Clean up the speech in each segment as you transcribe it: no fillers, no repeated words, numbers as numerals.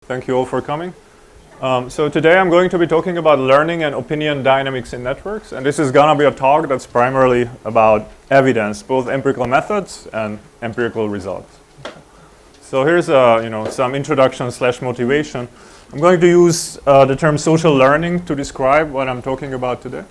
Thank you all for coming. So today I'm going to be talking about learning and opinion dynamics in networks, and this is going to be a talk that's primarily about evidence, both empirical methods and empirical results. So here's some introduction / motivation. I'm going to use the term social learning to describe what I'm talking about today.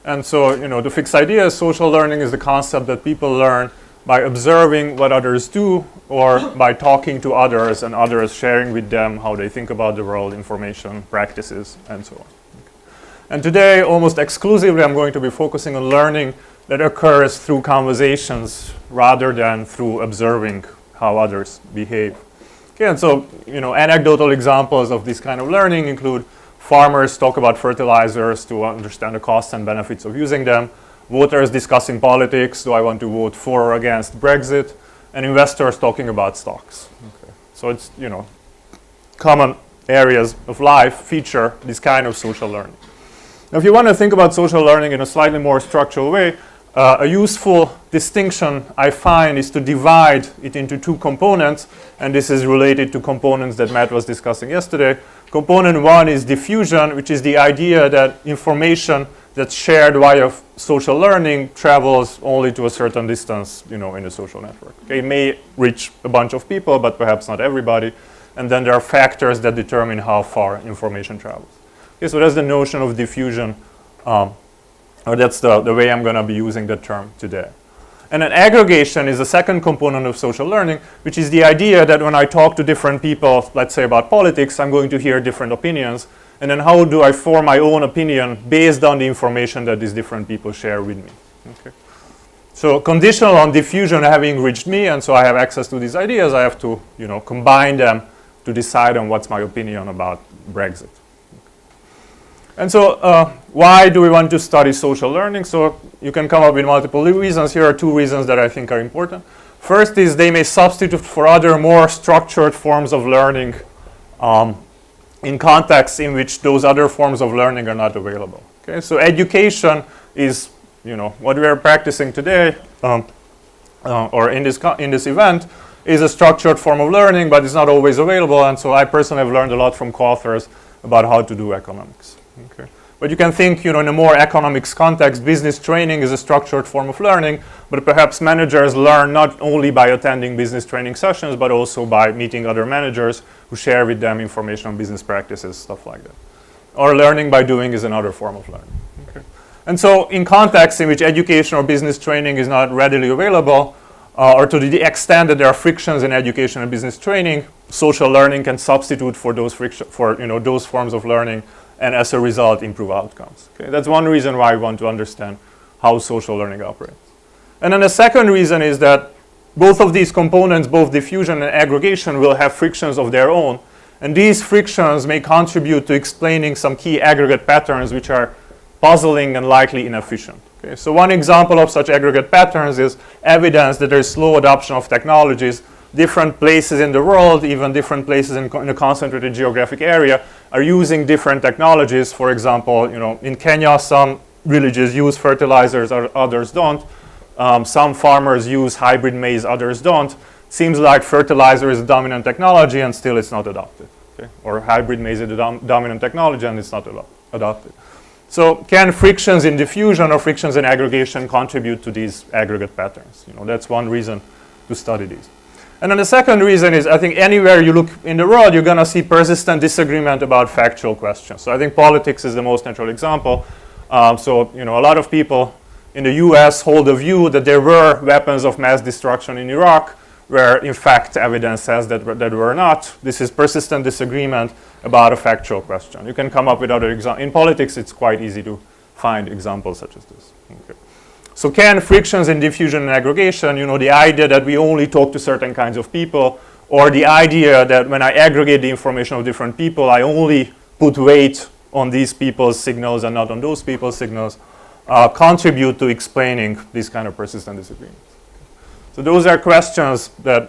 And so, the fixed idea is social learning is the concept that people learn by observing what others do or by talking to others and others sharing with them how they think about the world, information, practices, and so on. And today, almost exclusively, I'm going to be focusing on learning that occurs through conversations rather than through observing how others behave. Okay, and so, anecdotal examples of this kind of learning include farmers talk about fertilizers to understand the costs and benefits of using them, voters discussing politics, do I want to vote for or against Brexit, and investors talking about stocks. Okay. So it's, common areas of life feature this kind of social learning. Now, if you want to think about social learning in a slightly more structural way, a useful distinction I find is to divide it into two components, and this is related to components that Matt was discussing yesterday. Component one is diffusion, which is the idea that information that's shared via social learning travels only to a certain distance, in a social network. Okay, it may reach a bunch of people, but perhaps not everybody. And then there are factors that determine how far information travels. Okay, so that's the notion of diffusion, or that's the way I'm going to be using the term today. And then aggregation is the second component of social learning, which is the idea that when I talk to different people, let's say about politics, I'm going to hear different opinions. And then how do I form my own opinion based on the information that these different people share with me? Okay. So conditional on diffusion having reached me, and so I have access to these ideas, I have to combine them to decide on what's my opinion about Brexit. And so why do we want to study social learning? So you can come up with multiple reasons. Here are two reasons that I think are important. First is they may substitute for other more structured forms of learning in contexts in which those other forms of learning are not available. Okay, so education is, what we are practicing today, or in this event, is a structured form of learning, but it's not always available. And so I personally have learned a lot from co-authors about how to do economics. Okay. But you can think, in a more economics context, business training is a structured form of learning, but perhaps managers learn not only by attending business training sessions, but also by meeting other managers who share with them information on business practices, stuff like that. Or learning by doing is another form of learning. Okay. And so in contexts in which education or business training is not readily available, or to the extent that there are frictions in education and business training, social learning can substitute for those those forms of learning, and as a result improve outcomes. Okay? That's one reason why we want to understand how social learning operates. And then the second reason is that both of these components, both diffusion and aggregation, will have frictions of their own, and these frictions may contribute to explaining some key aggregate patterns which are puzzling and likely inefficient. Okay? So one example of such aggregate patterns is evidence that there is slow adoption of technologies. Different places in the world, even different places in a concentrated geographic area, are using different technologies. For example, in Kenya, some villages use fertilizers, others don't. Some farmers use hybrid maize, others don't. Seems like fertilizer is a dominant technology, and still it's not adopted. Okay? Or hybrid maize is a dominant technology, and it's not adopted. So can frictions in diffusion or frictions in aggregation contribute to these aggregate patterns? That's one reason to study these. And then the second reason is, I think anywhere you look in the world, you're going to see persistent disagreement about factual questions. So I think politics is the most natural example. A lot of people in the US hold the view that there were weapons of mass destruction in Iraq, where in fact evidence says that were not. This is persistent disagreement about a factual question. You can come up with other examples. In politics, it's quite easy to find examples such as this. Okay. So can frictions in diffusion and aggregation, the idea that we only talk to certain kinds of people, or the idea that when I aggregate the information of different people, I only put weight on these people's signals and not on those people's signals, contribute to explaining these kind of persistent disagreements. So those are questions that,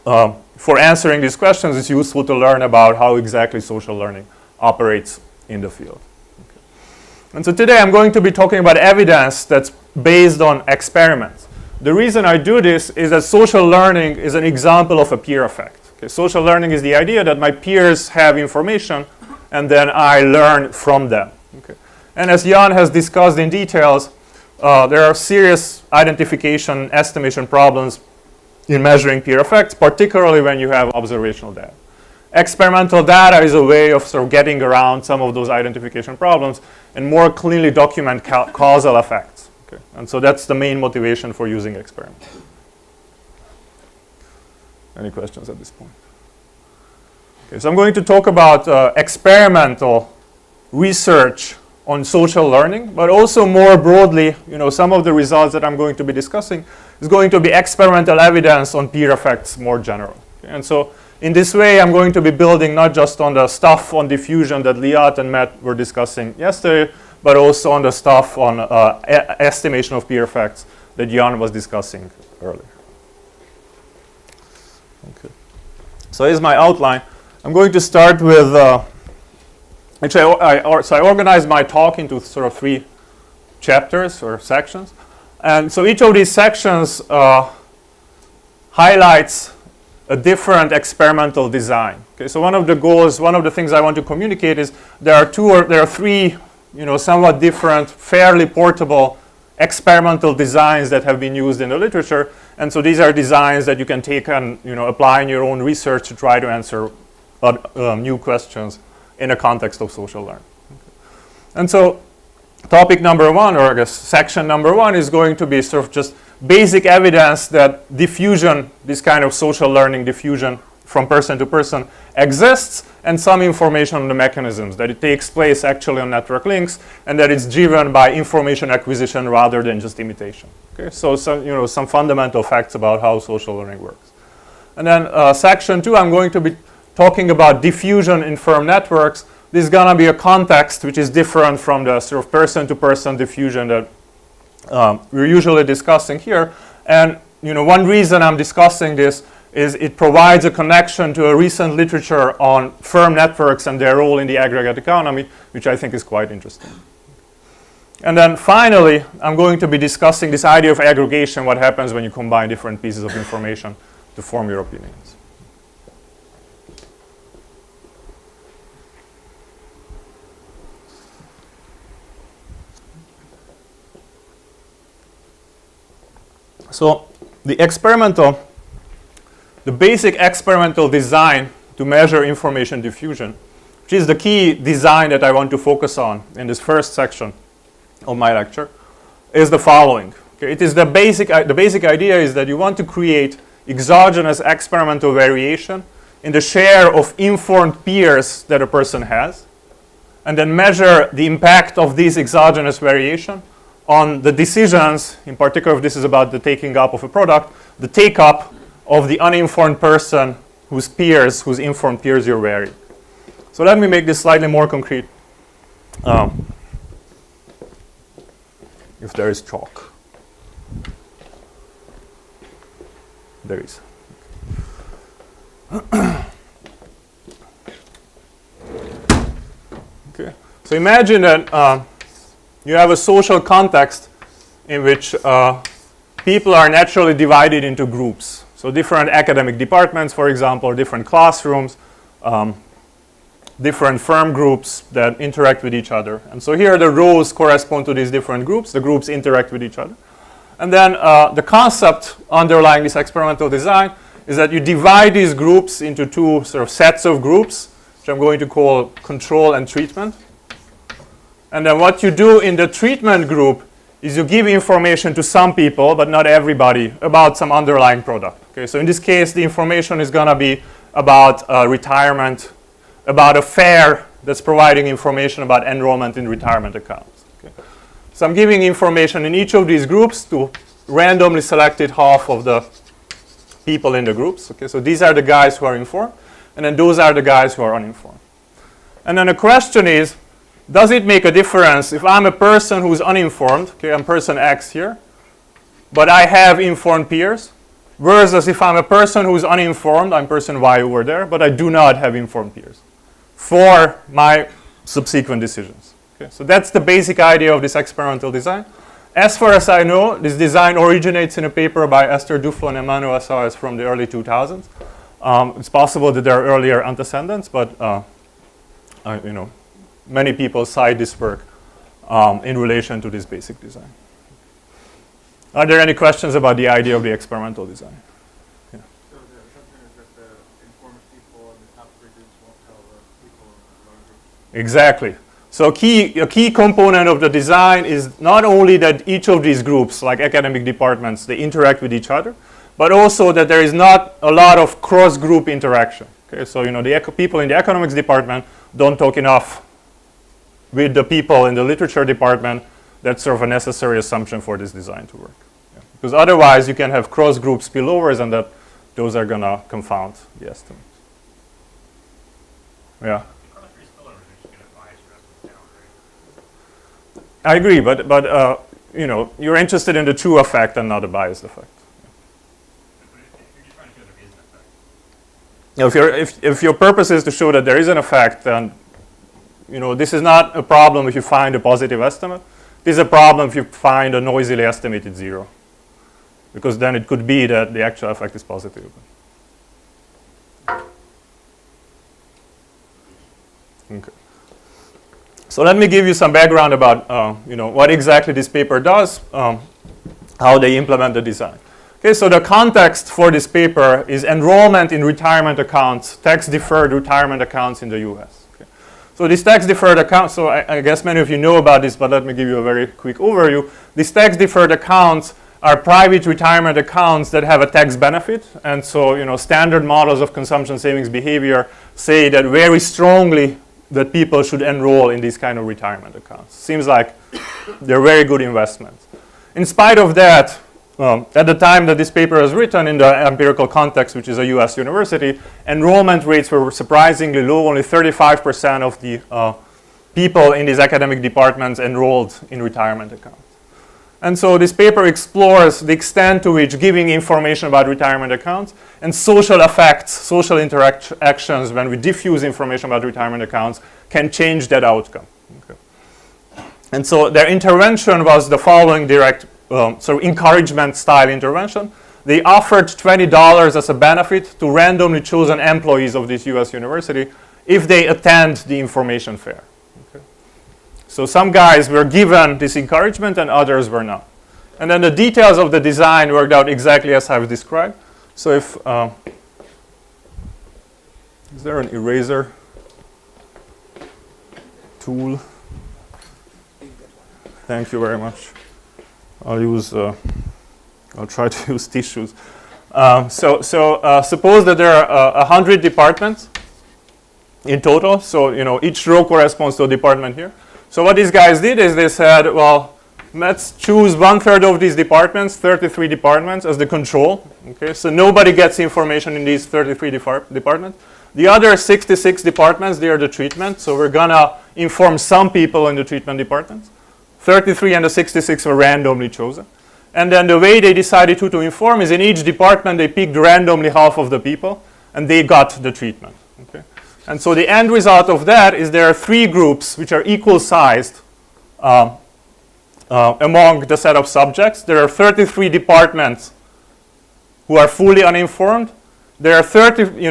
for answering these questions, it's useful to learn about how exactly social learning operates in the field. Okay. And so today I'm going to be talking about evidence that's based on experiments. The reason I do this is that social learning is an example of a peer effect. Okay, social learning is the idea that my peers have information and then I learn from them. Okay. And as Jan has discussed in details, there are serious identification estimation problems in measuring peer effects, particularly when you have observational data. Experimental data is a way of sort of getting around some of those identification problems and more cleanly document causal effects. Okay. And so that's the main motivation for using experiments. Any questions at this point? Okay, so I'm going to talk about experimental research on social learning, but also more broadly, some of the results that I'm going to be discussing is going to be experimental evidence on peer effects more general. Okay, and so in this way, I'm going to be building not just on the stuff on diffusion that Liat and Matt were discussing yesterday, but also on the stuff on estimation of peer effects that Jan was discussing earlier. Okay. So here's my outline. I'm going to start with, I organized my talk into sort of 3 chapters or sections. And so each of these sections highlights a different experimental design. Okay, so one of the goals, one of the things I want to communicate is there are 3, somewhat different, fairly portable experimental designs that have been used in the literature. And so these are designs that you can take and apply in your own research to try to answer new questions in the context of social learning. Okay. And so topic number 1, or I guess section number 1, is going to be sort of just basic evidence that diffusion, this kind of social learning diffusion from person to person, exists, and some information on the mechanisms, that it takes place actually on network links, and that it's driven by information acquisition rather than just imitation. Okay, so some fundamental facts about how social learning works. And then section 2, I'm going to be talking about diffusion in firm networks. This is going to be a context which is different from the sort of person-to-person diffusion that we're usually discussing here. And one reason I'm discussing this is it provides a connection to a recent literature on firm networks and their role in the aggregate economy, which I think is quite interesting. And then finally, I'm going to be discussing this idea of aggregation, what happens when you combine different pieces of information to form your opinions. So the basic experimental design to measure information diffusion, which is the key design that I want to focus on in this first section of my lecture, is the following. Okay, it is the basic idea is that you want to create exogenous experimental variation in the share of informed peers that a person has, and then measure the impact of this exogenous variation on the decisions, in particular if this is about the taking up of a product, the take-up of the uninformed person whose informed peers you're varying. So let me make this slightly more concrete. If there is chalk. There is. Okay. So imagine that you have a social context in which people are naturally divided into groups. So different academic departments, for example, different classrooms, different firm groups that interact with each other. And so here the rows correspond to these different groups. The groups interact with each other. And then the concept underlying this experimental design is that you divide these groups into 2 sort of sets of groups, which I'm going to call control and treatment. And then what you do in the treatment group is you give information to some people, but not everybody, about some underlying product. Okay, so in this case, the information is going to be about retirement, about a fair that's providing information about enrollment in retirement accounts. Okay. So I'm giving information in each of these groups to randomly selected half of the people in the groups. Okay, so these are the guys who are informed, and then those are the guys who are uninformed. And then the question is, does it make a difference if I'm a person who's uninformed, okay, I'm person X here, but I have informed peers, versus if I'm a person who's uninformed, I'm person Y over there, but I do not have informed peers for my subsequent decisions. Okay, so that's the basic idea of this experimental design. As far as I know, this design originates in a paper by Esther Duflo and Emmanuel Saez from the early 2000s. It's possible that there are earlier antecedents, but many people cite this work in relation to this basic design. Are there any questions about the idea of the experimental design? Yeah. So the assumption is that the informed people in the top three groups won't tell the people in the lower groups? Exactly. So a key component of the design is not only that each of these groups, like academic departments, they interact with each other, but also that there is not a lot of cross-group interaction. Okay, so the people in the economics department don't talk enough with the people in the literature department. That's sort of a necessary assumption for this design to work. Yeah. Because otherwise you can have cross-group spillovers, and those are going to confound the estimates. Yeah. I agree, but you're interested in the true effect and not the biased effect. If your purpose is to show that there is an effect, then this is not a problem if you find a positive estimate. This is a problem if you find a noisily estimated zero, because then it could be that the actual effect is positive. Okay. So let me give you some background about what exactly this paper does, how they implement the design. Okay, so the context for this paper is enrollment in retirement accounts, tax-deferred retirement accounts in the US. Okay. So these tax-deferred accounts, so I guess many of you know about this, but let me give you a very quick overview. These tax-deferred accounts are private retirement accounts that have a tax benefit, and so standard models of consumption savings behavior say that very strongly that people should enroll in these kind of retirement accounts. Seems like they're very good investments. In spite of that, at the time that this paper was written in the empirical context, which is a US university, enrollment rates were surprisingly low. Only 35% of the people in these academic departments enrolled in retirement accounts. And so this paper explores the extent to which giving information about retirement accounts and social effects, social interactions when we diffuse information about retirement accounts can change that outcome. Okay. And so their intervention was the following direct sort of encouragement style intervention. They offered $20 as a benefit to randomly chosen employees of this US university if they attend the information fair. Okay. So some guys were given this encouragement and others were not. And then the details of the design worked out exactly as I've described. So if, is there an eraser tool? Thank you very much. I'll try to use tissues. Suppose that there are 100 departments in total. So, each row corresponds to a department here. So what these guys did is they said, well, let's choose 1/3 of these departments, 33 departments, as the control. Okay, so nobody gets information in these 33 departments. The other 66 departments, they are the treatment. So we're going to inform some people in the treatment departments. 33 and the 66 were randomly chosen. And then the way they decided who to inform is in each department they picked randomly half of the people and they got the treatment. Okay? And so the end result of that is there are 3 groups which are equal sized among the set of subjects. There are 33 departments who are fully uninformed. There are 30,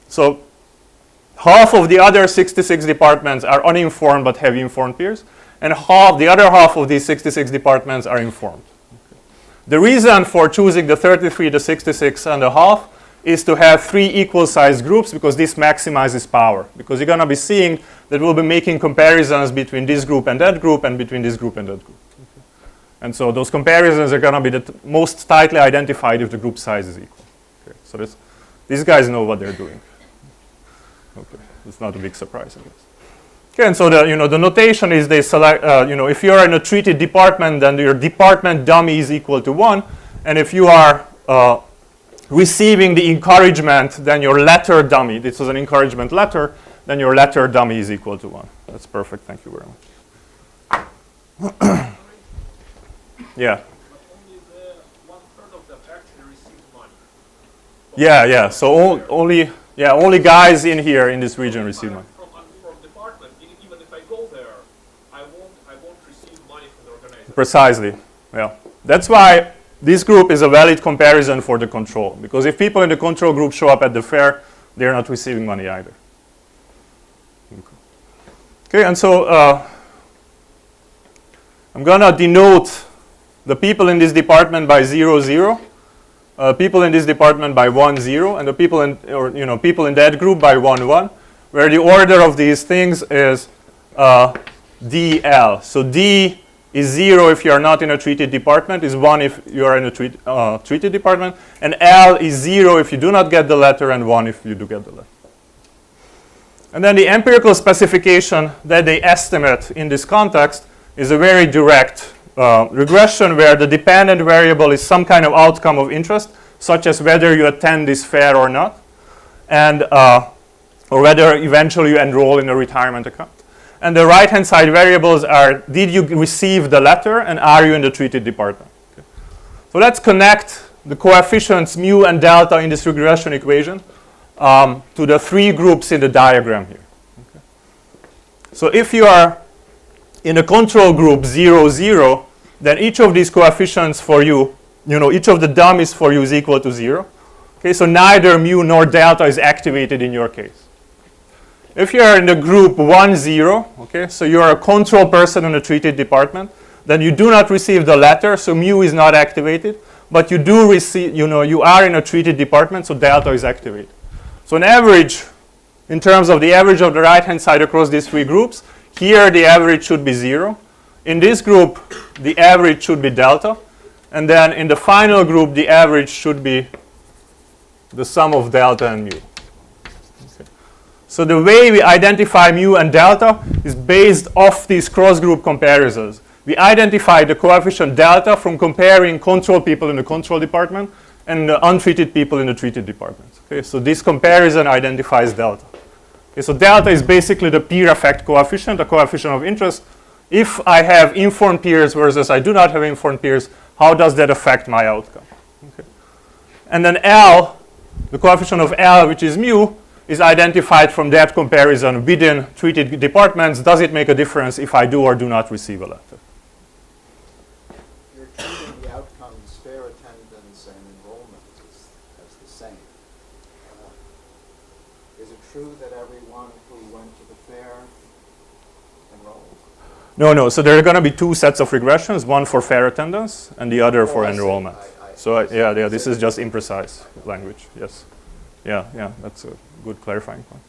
so half of the other 66 departments are uninformed but have informed peers. And the other half of these 66 departments are informed. Okay. The reason for choosing the 33, the 66, and the half is to have 3 equal-sized groups because this maximizes power. Because you're going to be seeing that we'll be making comparisons between this group and that group and between this group and that group. Okay. And so those comparisons are going to be the most tightly identified if the group size is equal. Okay. So these guys know what they're doing. Okay. It's not a big surprise, I guess. Okay, and so the notation is they select, if you're in a treated department, then your department dummy is equal to 1. And if you are receiving the encouragement, then your letter dummy, this was an encouragement letter, then your letter dummy is equal to 1. That's perfect. Thank you very much. Yeah. But only the 1/3 of them actually receive money. Yeah. So only guys in here in this region receive money. I won't receive money from the organizer. Precisely. Yeah. That's why this group is a valid comparison for the control. Because if people in the control group show up at the fair, they're not receiving money either. Okay, and so I'm going to denote the people in this department by 0, 0, people in this department by 1, 0, and the people in, people in that group by 1, 1, where the order of these things is DL. So D is 0 if you are not in a treated department, is 1 if you are in a treated department, and L is 0 if you do not get the letter, and 1 if you do get the letter. And then the empirical specification that they estimate in this context is a very direct regression where the dependent variable is some kind of outcome of interest, such as whether you attend this fair or not, and or whether eventually you enroll in a retirement account. And the right-hand side variables are, did you receive the letter, and are you in the treated department? Okay. So let's connect the coefficients mu and delta in this regression equation to the three groups in the diagram here. Okay. So if you are in the control group 0, 0, then each of these coefficients for you, each of the dummies for you is equal to 0. Okay, so neither mu nor delta is activated in your case. If you are in the group 1, 0, okay, so you are a control person in a treated department, then you do not receive the letter, so mu is not activated, but you do receive, you are in a treated department, so delta is activated. So an average, in terms of the average of the right-hand side across these three groups, here the average should be 0. In this group, the average should be delta. And then in the final group, the average should be the sum of delta and mu. Okay. So the way we identify mu and delta is based off these cross-group comparisons. We identify the coefficient delta from comparing control people in the control department and the untreated people in the treated department. Okay, so this comparison identifies delta. Okay, so delta is basically the peer effect coefficient, the coefficient of interest. If I have informed peers versus I do not have informed peers, how does that affect my outcome? Okay. And then L, the coefficient of L, which is mu, is identified from that comparison within treated departments. Does it make a difference if I do or do not receive a letter? You're treating the outcomes, fair attendance and enrollment as the same. Is it true that everyone who went to the fair enrolled? No. So there are going to be two sets of regressions, one for fair attendance and the other for I see. enrollment. This is just imprecise language. Yes. Yeah, that's a good clarifying point.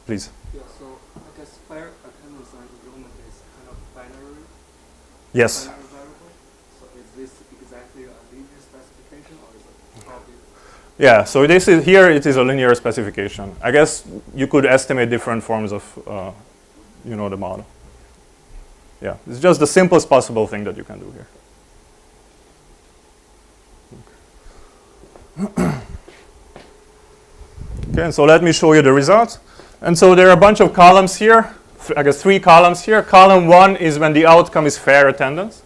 Please. Yeah, so I guess fair attendance and enrollment is kind of binary. Yes. Binary variable. So is this exactly a linear specification, or is it probably? Yeah, so this is here. It is a linear specification. I guess you could estimate different forms of, the model. Yeah, it's just the simplest possible thing that you can do here. Okay, and so let me show you the results. And so there are a bunch of columns here. I guess 3 columns here. Column 1 is when the outcome is fair attendance.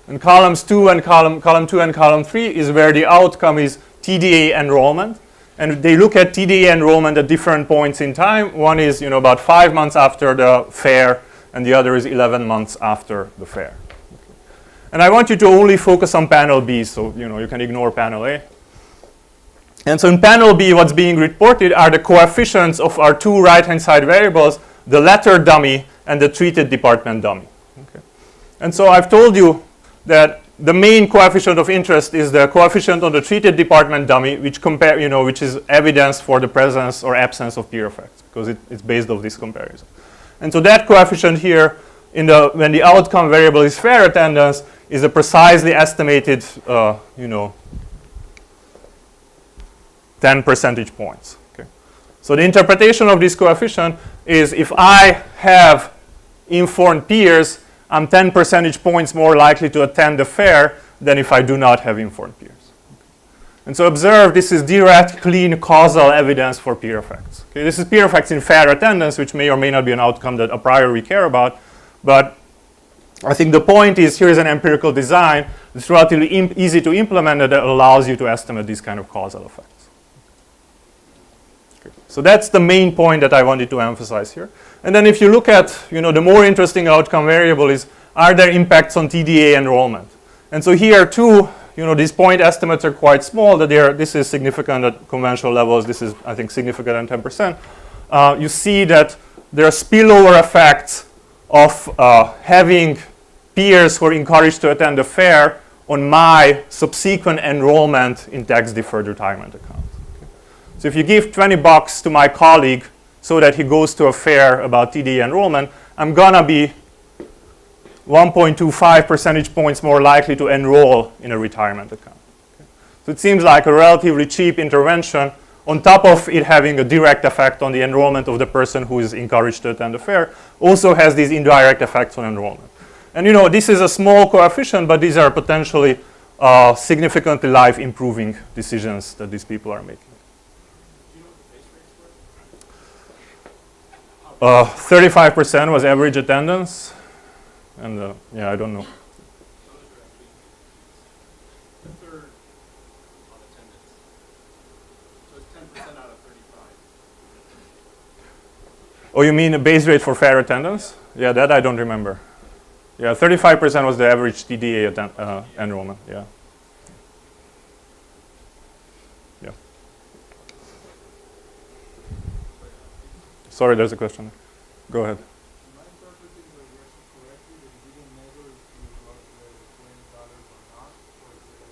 And column 2 and column 2 and column 3 is where the outcome is TDA enrollment. And they look at TDA enrollment at different points in time. One is about 5 months after the fair, and the other is 11 months after the fair. Okay. And I want you to only focus on panel B, so you can ignore panel A. And so in panel B, what's being reported are the coefficients of our 2 right-hand side variables, the letter dummy and the treated department dummy. Okay. And so I've told you that the main coefficient of interest is the coefficient on the treated department dummy, which which is evidence for the presence or absence of peer effects, because it's based off this comparison. And so that coefficient here, when the outcome variable is fair attendance, is a precisely estimated, 10 percentage points. Okay. So the interpretation of this coefficient is if I have informed peers, I'm 10 percentage points more likely to attend the fair than if I do not have informed peers. Okay. And so observe, this is direct, clean, causal evidence for peer effects. Okay. This is peer effects in fair attendance, which may or may not be an outcome that a priori we care about. But I think the point is, here is an empirical design that's relatively easy to implement that allows you to estimate these kind of causal effects. So that's the main point that I wanted to emphasize here. And then if you look at, the more interesting outcome variable is, are there impacts on TDA enrollment? And so here too, these point estimates are quite small, that this is significant at conventional levels, this is, I think, significant at 10%. You see that there are spillover effects of having peers who are encouraged to attend the fair on my subsequent enrollment in tax-deferred retirement account. Okay. So if you give $20 to my colleague so that he goes to a fair about TD enrollment, I'm gonna be 1.25 percentage points more likely to enroll in a retirement account. Okay. So it seems like a relatively cheap intervention on top of it having a direct effect on the enrollment of the person who is encouraged to attend the fair, also has these indirect effects on enrollment. And this is a small coefficient, but these are potentially significantly life-improving decisions that these people are making. Do you know what the base rates were? 35% was average attendance, and yeah, I don't know. Those are actually a third on attendance. So it's 10% out of 35. Oh, you mean a base rate for fair attendance? Yeah, that I don't remember. Yeah, 35% was the average TDA enrollment, yeah. Yeah. Sorry, there's a question. Go ahead. Am I interpreting the question correctly that you didn't measure if you got the $20 or not? Or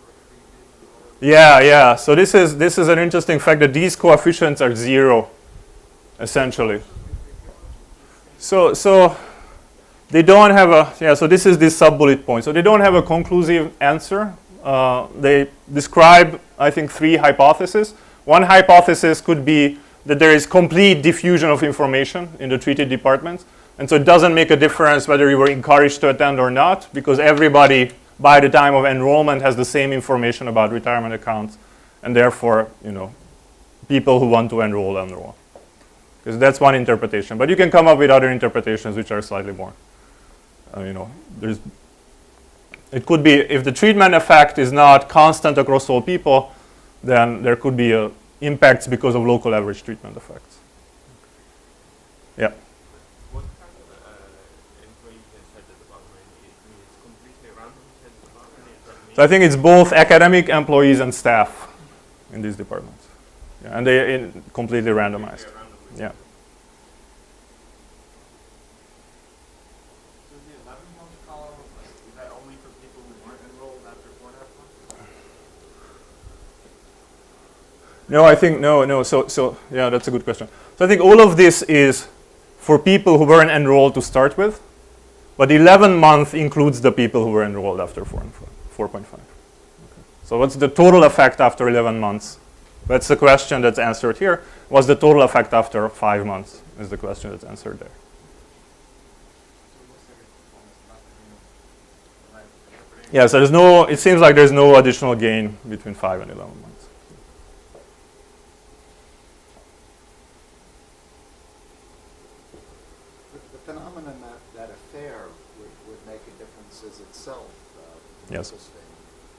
for every given dollar? Yeah. So this is an interesting fact that these coefficients are zero, essentially. So they don't have a, so this is this sub-bullet point. So they don't have a conclusive answer. They describe, I think, 3 hypotheses. One hypothesis could be that there is complete diffusion of information in the treated departments. And so it doesn't make a difference whether you were encouraged to attend or not, because everybody, by the time of enrollment, has the same information about retirement accounts. And therefore, people who want to enroll. Because that's one interpretation. But you can come up with other interpretations which are slightly more. It could be, if the treatment effect is not constant across all people, then there could be impacts because of local average treatment effects. Yeah. What kind of employee is at the department? It's completely random at the department? So I think it's both academic employees and staff in these departments. Yeah, and they completely randomized. Yeah. So the 11-month column, is that only for people who weren't enrolled after 4.5 months? No, I think no. So yeah, that's a good question. So I think all of this is for people who weren't enrolled to start with, but 11-month includes the people who were enrolled after 4.5. Okay. So what's the total effect after 11 months? That's the question that's answered here. What's the total effect after 5 months? Is the question that's answered there. Yeah, so it seems like there's no additional gain between 5 and 11 months. The phenomenon that a fair would make a difference is itself an Yes. interesting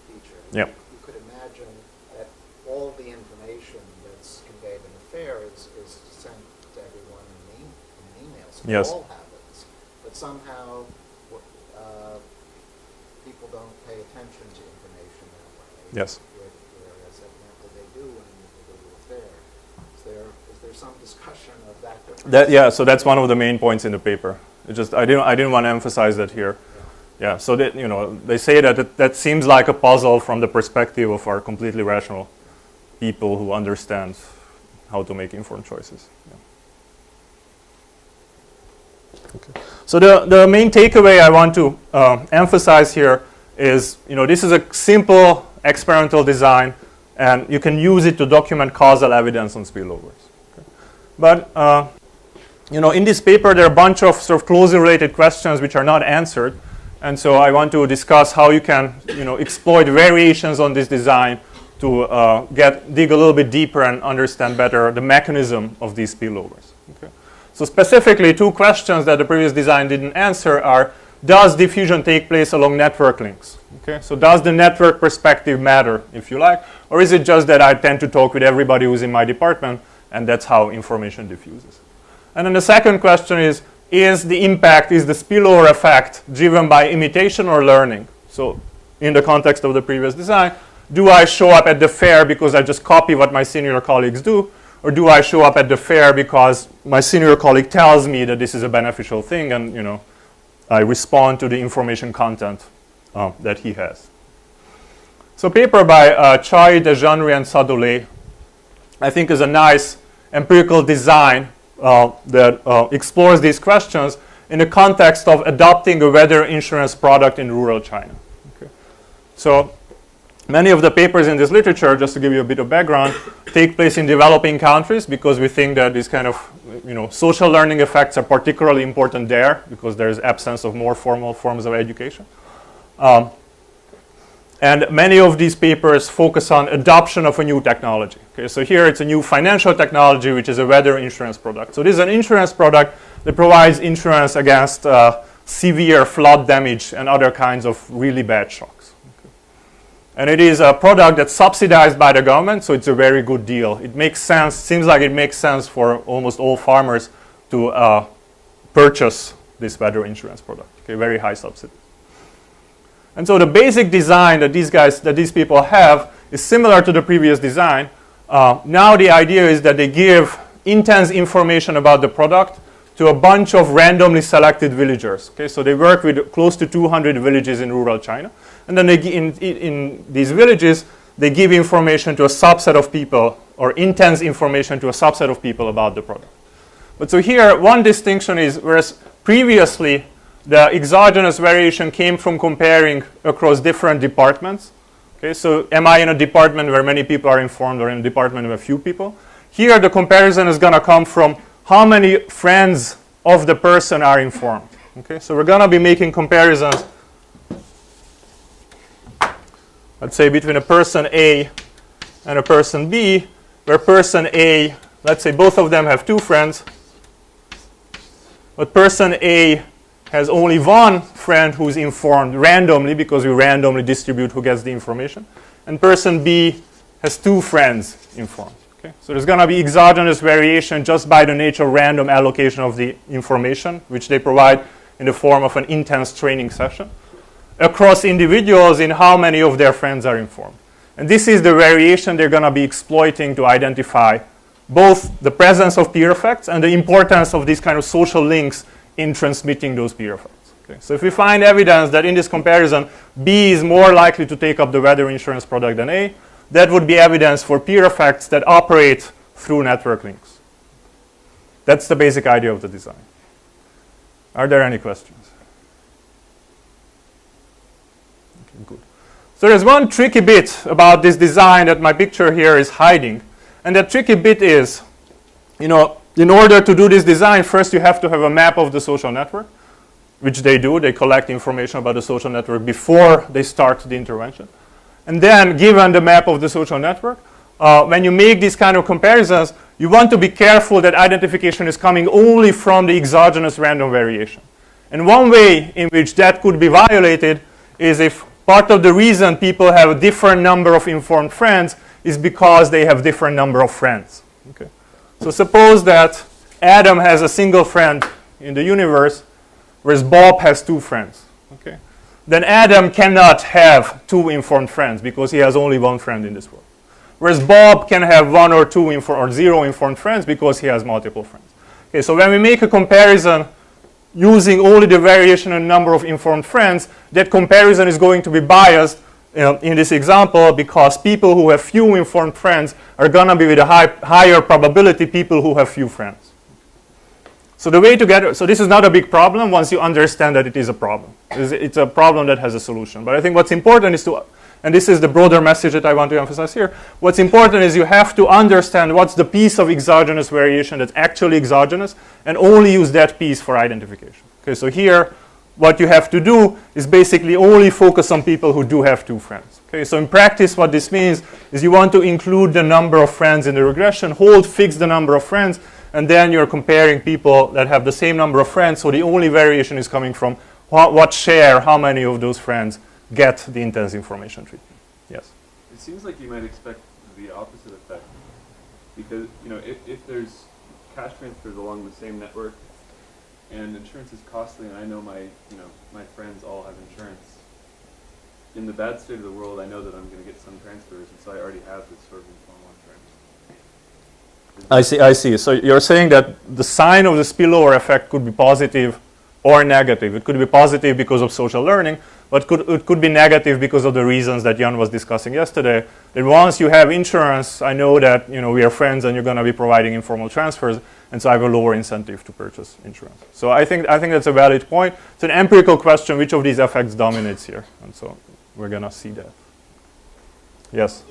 feature. Yep. You could imagine that all the information that's conveyed in a fair is sent to everyone in emails. Yes. It all happens. But somehow people don't pay attention to information that way. Yes. Whereas evidently they do when you go to a fair. Is there some discussion of that difference? So that's one of the main points in the paper. I didn't want to emphasize that here. Yeah. So that, they say that seems like a puzzle from the perspective of our completely rational people who understand how to make informed choices. Yeah. Okay. So the main takeaway I want to emphasize here is, this is a simple experimental design, and you can use it to document causal evidence on spillovers. Okay. But in this paper, there are a bunch of sort of closely related questions which are not answered, and so I want to discuss how you can, exploit variations on this design to dig a little bit deeper and understand better the mechanism of these spillovers. Okay. So specifically, 2 questions that the previous design didn't answer are, does diffusion take place along network links? Okay. So does the network perspective matter, if you like, or is it just that I tend to talk with everybody who's in my department, and that's how information diffuses? And then the second question is the spillover effect driven by imitation or learning? So in the context of the previous design. Do I show up at the fair because I just copy what my senior colleagues do? Or do I show up at the fair because my senior colleague tells me that this is a beneficial thing and, you know, I respond to the information content that he has. So paper by Chai, Dejanry, and Sadolay, I think is a nice empirical design that explores these questions in the context of adopting a weather insurance product in rural China. Okay. So many of the papers in this literature, just to give you a bit of background, take place in developing countries because we think that these kind of, you know, social learning effects are particularly important there because there is absence of more formal forms of education. And many of these papers focus on adoption of a new technology. Okay, so here it's a new financial technology, which is a weather insurance product. So this is an insurance product that provides insurance against severe flood damage and other kinds of really bad shocks. Okay. And it is a product that's subsidized by the government, so it's a very good deal. It makes sense, seems like it makes sense for almost all farmers to purchase this weather insurance product. Okay, very high subsidy. And so the basic design that these people have is similar to the previous design. Now the idea is that they give intense information about the product to a bunch of randomly selected villagers. Okay, so they work with close to 200 villages in rural China. And then in these villages, they give information to a subset of people, or intense information to a subset of people about the product. But so here, one distinction is, whereas previously, the exogenous variation came from comparing across different departments. Okay, so am I in a department where many people are informed or in a department where few people? Here the comparison is going to come from how many friends of the person are informed. Okay, so we're going to be making comparisons, let's say, between a person A and a person B, where person A, let's say both of them have 2 friends, but person A has only one friend who's informed randomly because we randomly distribute who gets the information. And person B has 2 friends informed. Okay? So there's going to be exogenous variation just by the nature of random allocation of the information, which they provide in the form of an intense training session, across individuals in how many of their friends are informed. And this is the variation they're going to be exploiting to identify both the presence of peer effects and the importance of these kind of social links in transmitting those peer effects. Okay. So if we find evidence that in this comparison B is more likely to take up the weather insurance product than A, that would be evidence for peer effects that operate through network links. That's the basic idea of the design. Are there any questions? Okay, good. So there's one tricky bit about this design that my picture here is hiding. And that tricky bit is, you know, in order to do this design, first you have to have a map of the social network, which they do. They collect information about the social network before they start the intervention. And then, given the map of the social network, when you make these kind of comparisons, you want to be careful that identification is coming only from the exogenous random variation. And one way in which that could be violated is if part of the reason people have a different number of informed friends is because they have different number of friends. Okay. So suppose that Adam has a single friend in the universe, whereas Bob has 2 friends. Okay? Then Adam cannot have 2 informed friends because he has only 1 friend in this world. Whereas Bob can have 1 or 2 or 0 informed friends because he has multiple friends. Okay, so when we make a comparison using only the variation in number of informed friends, that comparison is going to be biased in this example because people who have few informed friends are going to be with a higher probability people who have few friends. So the way to get it, so this is not a big problem once you understand that it is a problem. It's a problem that has a solution. But I think what's important is to, and this is the broader message that I want to emphasize here, what's important is you have to understand what's the piece of exogenous variation that's actually exogenous and only use that piece for identification. Okay, so here what you have to do is basically only focus on people who do have 2 friends. Okay, so in practice what this means is you want to include the number of friends in the regression, fix the number of friends, and then you're comparing people that have the same number of friends, so the only variation is coming from what share, how many of those friends get the intense information treatment. Yes? It seems like you might expect the opposite effect, because if there's cash transfers along the same network, and insurance is costly, and I know my friends all have insurance, in the bad state of the world, I know that I'm going to get some transfers, and so I already have this sort of informal interaction. I see. So you're saying that the sign of the spillover effect could be positive or negative. It could be positive because of social learning, but it could be negative because of the reasons that Jan was discussing yesterday. That once you have insurance, I know that we are friends and you're going to be providing informal transfers, and so I have a lower incentive to purchase insurance. So I think that's a valid point. It's an empirical question: which of these effects dominates here? And so we're going to see that. Yes.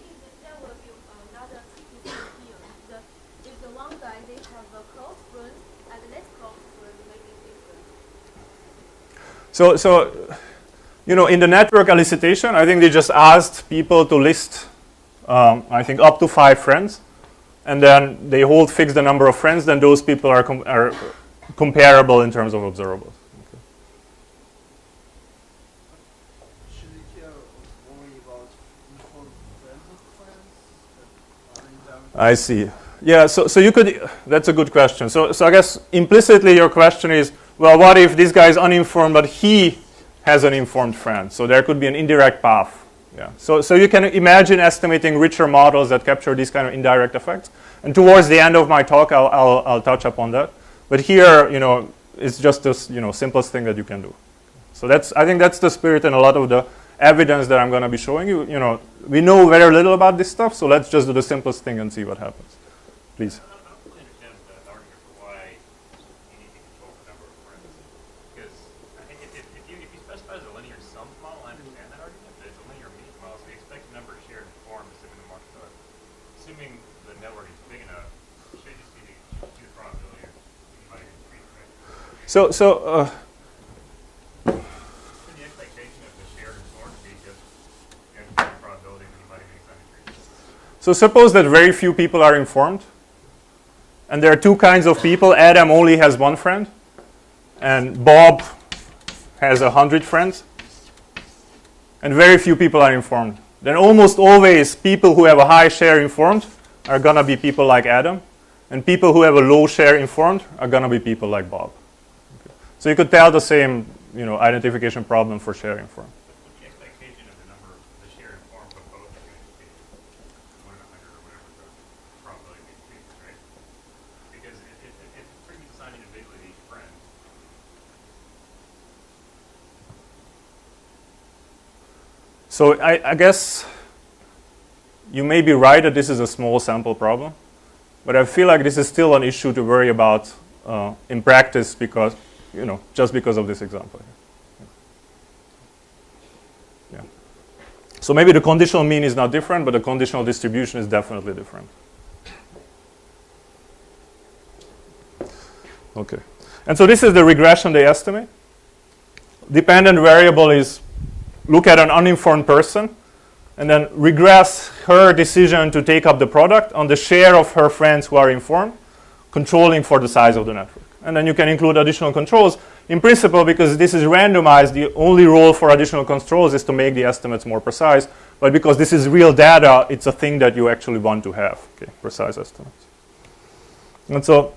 There will be another tricky thing here. If the one guy they have a close friend and less close friend, maybe different. So in the network elicitation, I think they just asked people to list, I think, up to 5 friends, and then they hold fixed the number of friends. Then those people are comparable in terms of observables. Okay. Should we care only about informed friends of friends that are in damage? I see. Yeah. So you could. That's a good question. So I guess implicitly your question is, well, what if this guy is uninformed but he has an informed friend? So there could be an indirect path. Yeah. So you can imagine estimating richer models that capture these kind of indirect effects. And towards the end of my talk, I'll touch upon that. But here, it's just this, simplest thing that you can do. So I think that's the spirit in a lot of the evidence that I'm going to be showing you. We know very little about this stuff, so let's just do the simplest thing and see what happens. Please. I don't fully understand the argument for why you need to control the number of friends. Because I think if you specify as a linear sum model, I understand that argument, but it's a linear mean model, so you expect the number of shared forms, assuming the network is big enough, you should just be the probability of anybody increase, right? So Should the expectation of the shared form be just the probability of anybody makes that increase? So suppose that very few people are informed, and there are 2 kinds of people. Adam only has 1 friend, and Bob has 100 friends, and very few people are informed. Then almost always people who have a high share informed are going to be people like Adam, and people who have a low share informed are going to be people like Bob. Okay. So you could tell the same identification problem for share informed. But the expectation of the number of the shared form for both are going to be 1 in 100 or whatever the probability of increase, right? Because if it's pretty assigned individually to each friend, So I guess you may be right that this is a small sample problem, but I feel like this is still an issue to worry about in practice because, just because of this example. Yeah. So maybe the conditional mean is not different, but the conditional distribution is definitely different. Okay. And so this is the regression they estimate. Dependent variable is look at an uninformed person and then regress her decision to take up the product on the share of her friends who are informed, controlling for the size of the network. And then you can include additional controls. In principle, because this is randomized, the only role for additional controls is to make the estimates more precise. But because this is real data, it's a thing that you actually want to have, precise estimates. And so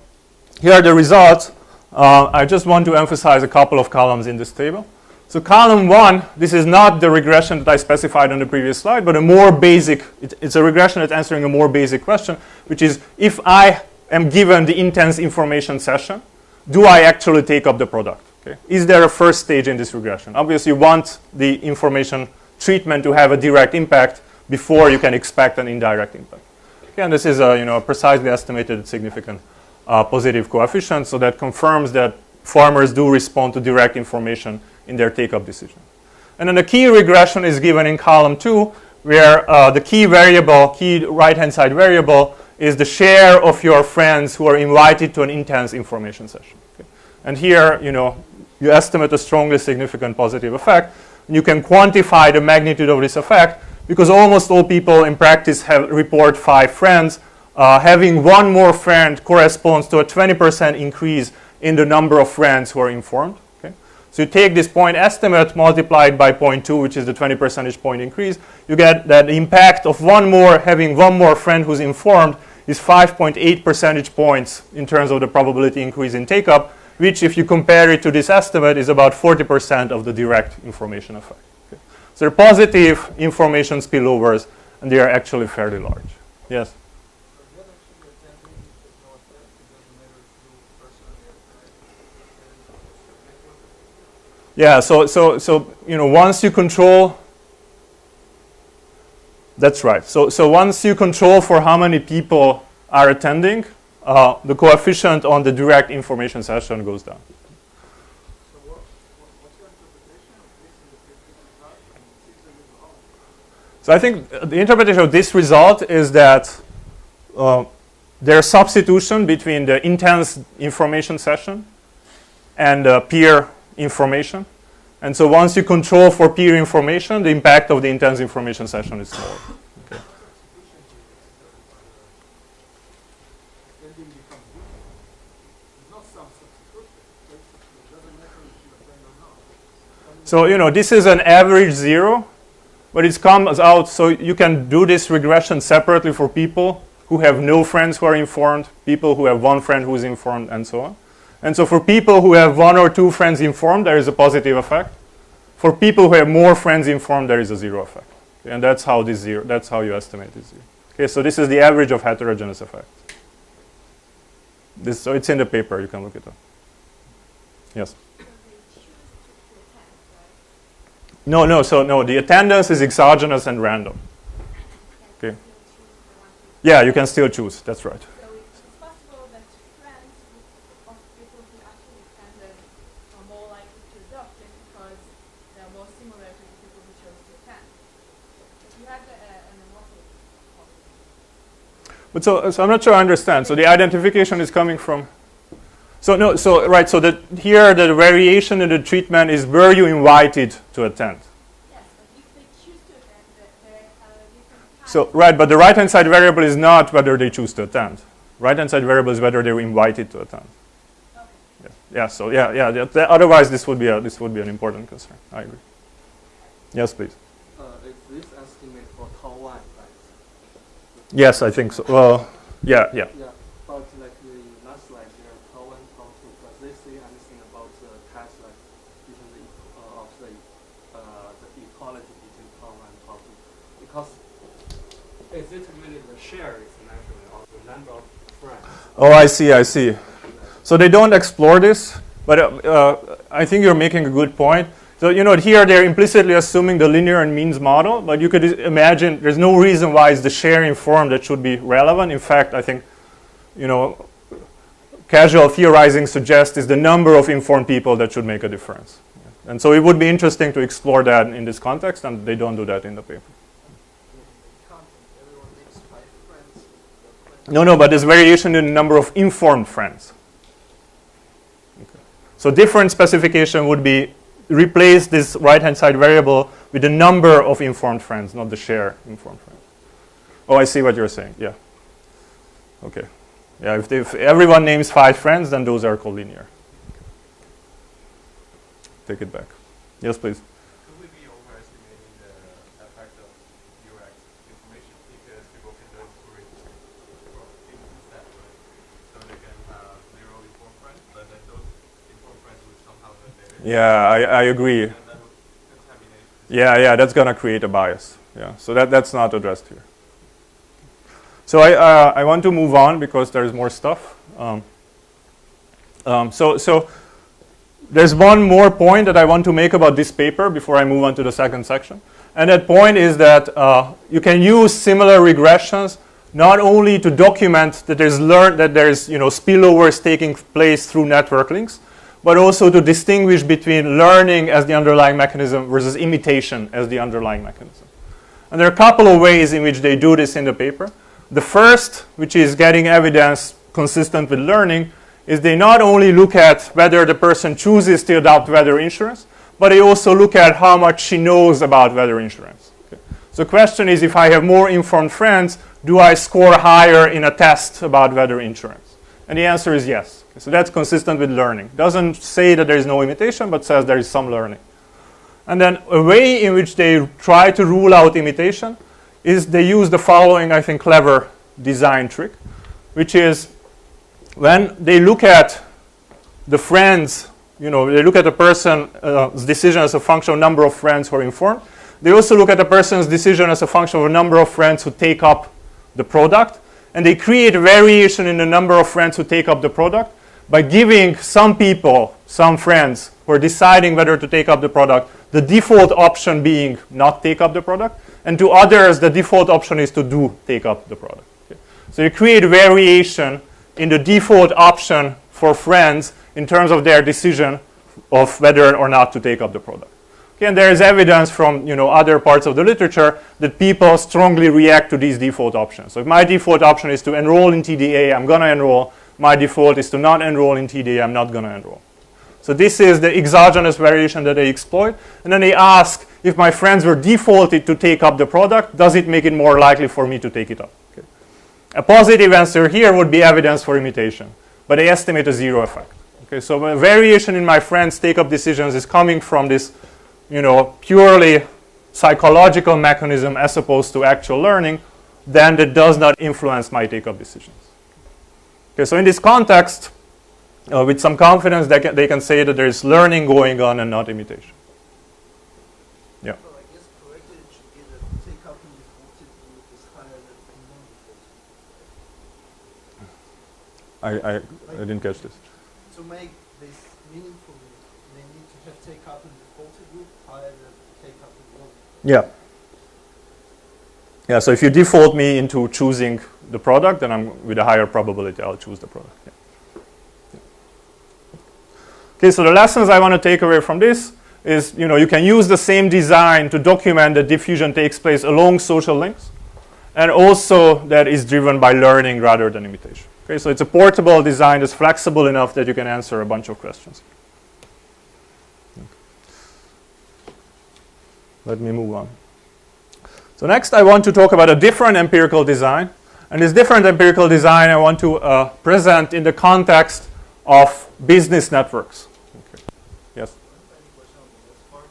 here are the results. I just want to emphasize a couple of columns in this table. So column 1, this is not the regression that I specified on the previous slide, but a more basic, it's a regression that's answering a more basic question, which is if I am given the intense information session, do I actually take up the product? Okay. Is there a first stage in this regression? Obviously, you want the information treatment to have a direct impact before you can expect an indirect impact. Okay, and this is a precisely estimated significant positive coefficient, so that confirms that farmers do respond to direct information in their take-up decision. And then the key regression is given in column 2, where the key right-hand side variable is the share of your friends who are invited to an intense information session. Okay. And here, you estimate a strongly significant positive effect. And you can quantify the magnitude of this effect because almost all people in practice report 5 friends. Having 1 more friend corresponds to a 20% increase in the number of friends who are informed. So you take this point estimate multiplied by 0.2, which is the 20 percentage point increase. You get that the impact of having one more friend who's informed is 5.8 percentage points in terms of the probability increase in take-up, which if you compare it to this estimate is about 40% of the direct information effect. Okay. So they're positive information spillovers, and they are actually fairly large. Yes? So then actually attending is no effect. It doesn't matter if you personally attend. Yeah, so once you control, that's right. So once you control for how many people are attending, the coefficient on the direct information session goes down. So what's your interpretation of this in the previous result? It seems a little odd. So I think the interpretation of this result is that there's substitution between the intense information session and peer information. And so once you control for peer information, the impact of the intense information session is smaller. Okay. Attending becomes different. There's not some substitution. Basically, it doesn't matter if you attend or not. So, this is an average 0, but it comes out, so you can do this regression separately for people who have no friends who are informed, people who have one friend who is informed, and so on. And so for people who have 1 or 2 friends informed, there is a positive effect. For people who have more friends informed, there is a 0 effect. Okay, and that's how you estimate this 0. Okay, so this is the average of heterogeneous effects. So it's in the paper, you can look it up. Yes? So they choose to attend, right? No, the attendance is exogenous and random. Can Okay. still choose the one to Yeah, you can still choose, that's right. So it's possible that friends of people who actually attended are more likely to adopt it because they are more similar to the people who chose to attend. If you had an homomorphic policy. But so I'm not sure I understand. So the identification is coming from. So here the variation in the treatment is were you invited to attend. Yes, but if they choose to attend, they have a different kind. So right, but the right hand side variable is not whether they choose to attend. Right hand side variable is whether they were invited to attend. Okay. Yeah. So otherwise this would be an important concern. I agree. Yes, please. Is this estimate for tau 1, right? Yes, I think so. Well, yeah. Yeah, but like the last slide there, tau 1, tau 2, does they say anything about the test like between the equality between tau 1 and tau 2? Because is it really the share is naturally or the number of friends? Oh, I see. So they don't explore this, but I think you're making a good point. So, here they're implicitly assuming the linear and means model, but you could imagine there's no reason why it's the sharing form that should be relevant. In fact, I think, casual theorizing suggests it's the number of informed people that should make a difference. And so it would be interesting to explore that in this context, and they don't do that in the paper. Everyone makes 5 friends. No, but there's variation in the number of informed friends. Okay. So different specification would be replace this right-hand side variable with the number of informed friends, not the share informed friends. Oh, I see what you're saying. Yeah. Okay. Yeah, if everyone names 5 friends, then those are called linear. Take it back. Yes, please. Could we be overestimating the effect of direct information because people can do it for instead, right? So they can have 0 informed friends, but then those informed friends would somehow have data. Yeah, I agree. And that would contaminate. Yeah, that's going to create a bias. Yeah, so that's not addressed here. So I want to move on because there's more stuff. So there's one more point that I want to make about this paper before I move on to the second section. And that point is that you can use similar regressions not only to document that there's spillovers taking place through network links, but also to distinguish between learning as the underlying mechanism versus imitation as the underlying mechanism. And there are a couple of ways in which they do this in the paper. The first, which is getting evidence consistent with learning, is they not only look at whether the person chooses to adopt weather insurance, but they also look at how much she knows about weather insurance. Okay. So the question is, if I have more informed friends, do I score higher in a test about weather insurance? And the answer is yes. Okay, so that's consistent with learning. Doesn't say that there is no imitation, but says there is some learning. And then a way in which they try to rule out imitation is they use the following, I think, clever design trick, which is when they look at the friends, they look at a person's decision as a function of number of friends who are informed, they also look at a person's decision as a function of a number of friends who take up the product. And they create a variation in the number of friends who take up the product by giving some people, some friends, who are deciding whether to take up the product, the default option being not take up the product. And to others, the default option is to do take up the product. Okay. So you create variation in the default option for friends in terms of their decision of whether or not to take up the product. Okay, and there is evidence from other parts of the literature that people strongly react to these default options. So if my default option is to enroll in TDA, I'm going to enroll. My default is to not enroll in TDA, I'm not going to enroll. So this is the exogenous variation that they exploit. And then they ask, if my friends were defaulted to take up the product, does it make it more likely for me to take it up? Okay. A positive answer here would be evidence for imitation. But they estimate a zero effect. Okay, so a variation in my friends' take-up decisions is coming from this purely psychological mechanism as opposed to actual learning, then that does not influence my take-up decisions. Okay, so in this context, with some confidence, they can say that there is learning going on and not imitation. Yeah. So I guess correctly it should be that take-up in defaulted group is higher than in non-defaulted. I didn't catch this. To make this meaningful, they need to have take-up in defaulted group higher than take-up in non-defaulted. Yeah. Yeah, so if you default me into choosing the product, then I'm with a higher probability I'll choose the product. Yeah. Yeah. Okay, so the lessons I want to take away from this is, you can use the same design to document that diffusion takes place along social links, and also that is driven by learning rather than imitation. Okay, so it's a portable design that's flexible enough that you can answer a bunch of questions. Let me move on. So next I want to talk about a different empirical design. And this different empirical design I want to present in the context of business networks. Okay. Yes? Any question on this part?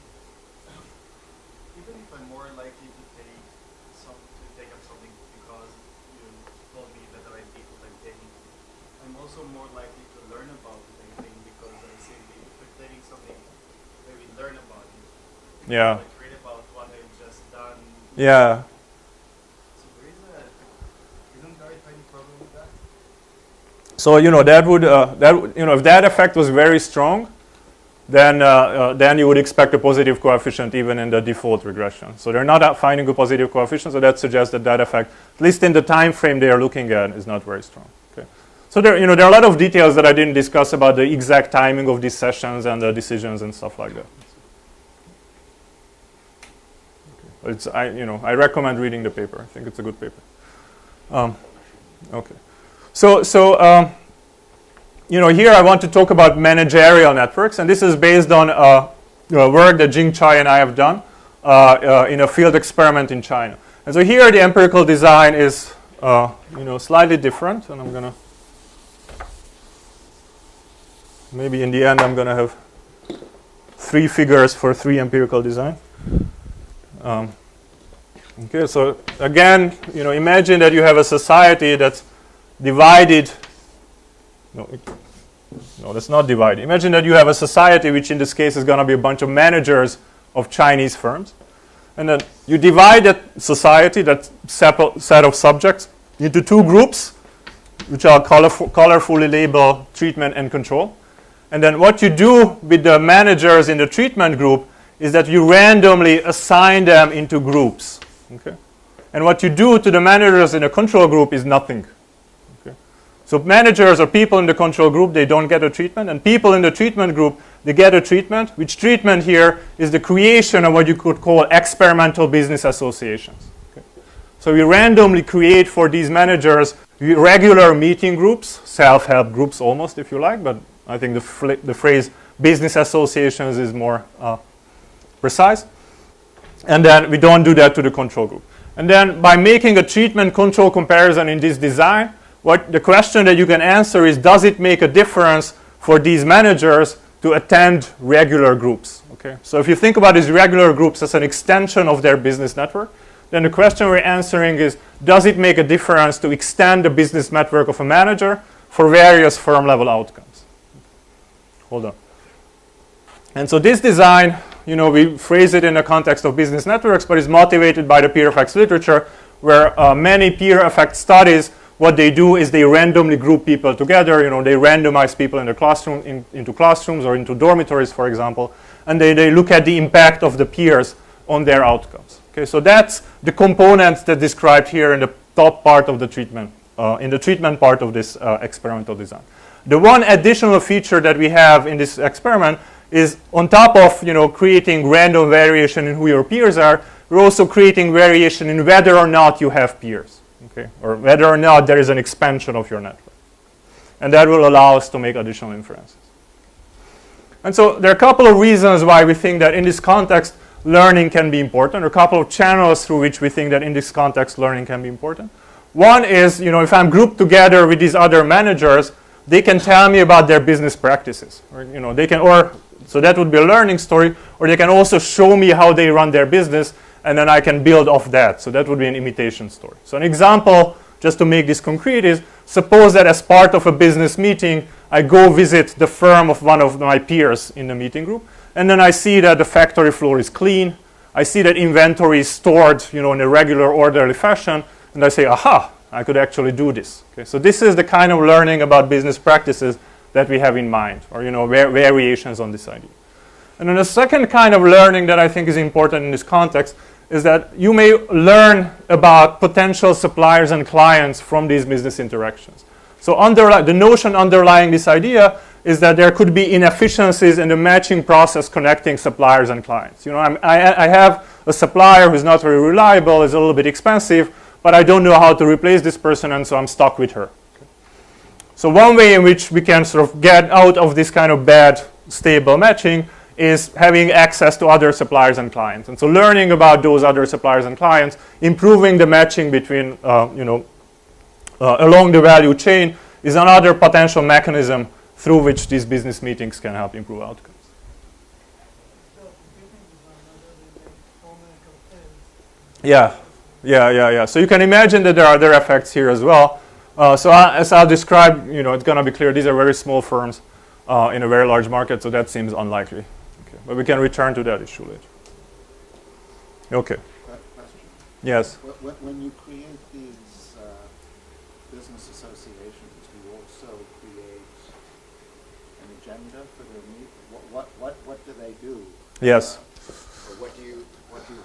Even if I'm more likely to take up something because you told me that the right people I'm taking, I'm also more likely to learn about the same thing because I simply, if I'm taking something, maybe learn about it. Yeah. Like read about what I've just done. Yeah. So isn't there any problem with that? So that would if that effect was very strong, then you would expect a positive coefficient even in the default regression. So they're not finding a positive coefficient, so that suggests that effect, at least in the time frame they are looking at, is not very strong. Okay. So there are a lot of details that I didn't discuss about the exact timing of these sessions and the decisions and stuff like that. Okay. I recommend reading the paper. I think it's a good paper. Okay. So here I want to talk about managerial networks, and this is based on work that Jing Chai and I have done in a field experiment in China. And so here the empirical design is slightly different, and I'm gonna maybe in the end I'm gonna have 3 figures for 3 empirical design. Okay, so again, imagine that you have a society that's divided. No, that's not divided. Imagine that you have a society which in this case is going to be a bunch of managers of Chinese firms. And then you divide that society, that set of subjects, into 2 groups, which are colorfully labeled treatment and control. And then what you do with the managers in the treatment group is that you randomly assign them into groups. Okay? And what you do to the managers in the control group is nothing. Okay? So managers or people in the control group, they don't get a treatment. And people in the treatment group, they get a treatment, which treatment here is the creation of what you could call experimental business associations. Okay? So we randomly create for these managers regular meeting groups, self-help groups almost, if you like, but I think the phrase business associations is more precise. And then we don't do that to the control group. And then by making a treatment control comparison in this design, what the question that you can answer is, does it make a difference for these managers to attend regular groups? Okay? So if you think about these regular groups as an extension of their business network, then the question we're answering is, does it make a difference to extend the business network of a manager for various firm level outcomes? Hold on. And so this design we phrase it in the context of business networks, but is motivated by the peer effects literature, where many peer effect studies, what they do is they randomly group people together. They randomize people in the classroom into classrooms or into dormitories, for example, and they look at the impact of the peers on their outcomes. Okay, so that's the components that described here in the top part of the treatment, in the treatment part of this experimental design. The one additional feature that we have in this experiment is, on top of creating random variation in who your peers are, we're also creating variation in whether or not you have peers, okay, or whether or not there is an expansion of your network. And that will allow us to make additional inferences. And so there are a couple of reasons why we think that in this context, learning can be important, or a couple of channels through which we think that in this context, learning can be important. One is, if I'm grouped together with these other managers, they can tell me about their business practices, or they can, so that would be a learning story, or they can also show me how they run their business, and then I can build off that. So that would be an imitation story. So an example, just to make this concrete, is suppose that as part of a business meeting, I go visit the firm of one of my peers in the meeting group, and then I see that the factory floor is clean. I see that inventory is stored, in a regular, orderly fashion, and I say, aha, I could actually do this. Okay, so this is the kind of learning about business practices that we have in mind, or variations on this idea. And then the second kind of learning that I think is important in this context is that you may learn about potential suppliers and clients from these business interactions. So the notion underlying this idea is that there could be inefficiencies in the matching process connecting suppliers and clients. I have a supplier who's not very reliable, is a little bit expensive, but I don't know how to replace this person, and so I'm stuck with her. Okay. So one way in which we can sort of get out of this kind of bad, stable matching is having access to other suppliers and clients. And so learning about those other suppliers and clients, improving the matching between, along the value chain is another potential mechanism through which these business meetings can help improve outcomes. Yeah. So you can imagine that there are other effects here as well. As I'll describe, it's going to be clear, these are very small firms in a very large market, so that seems unlikely. Okay. But we can return to that issue later. Okay. Question. Yes. When you create these business associations, do you also create an agenda for their meeting? What do they do? Yes. Or what do you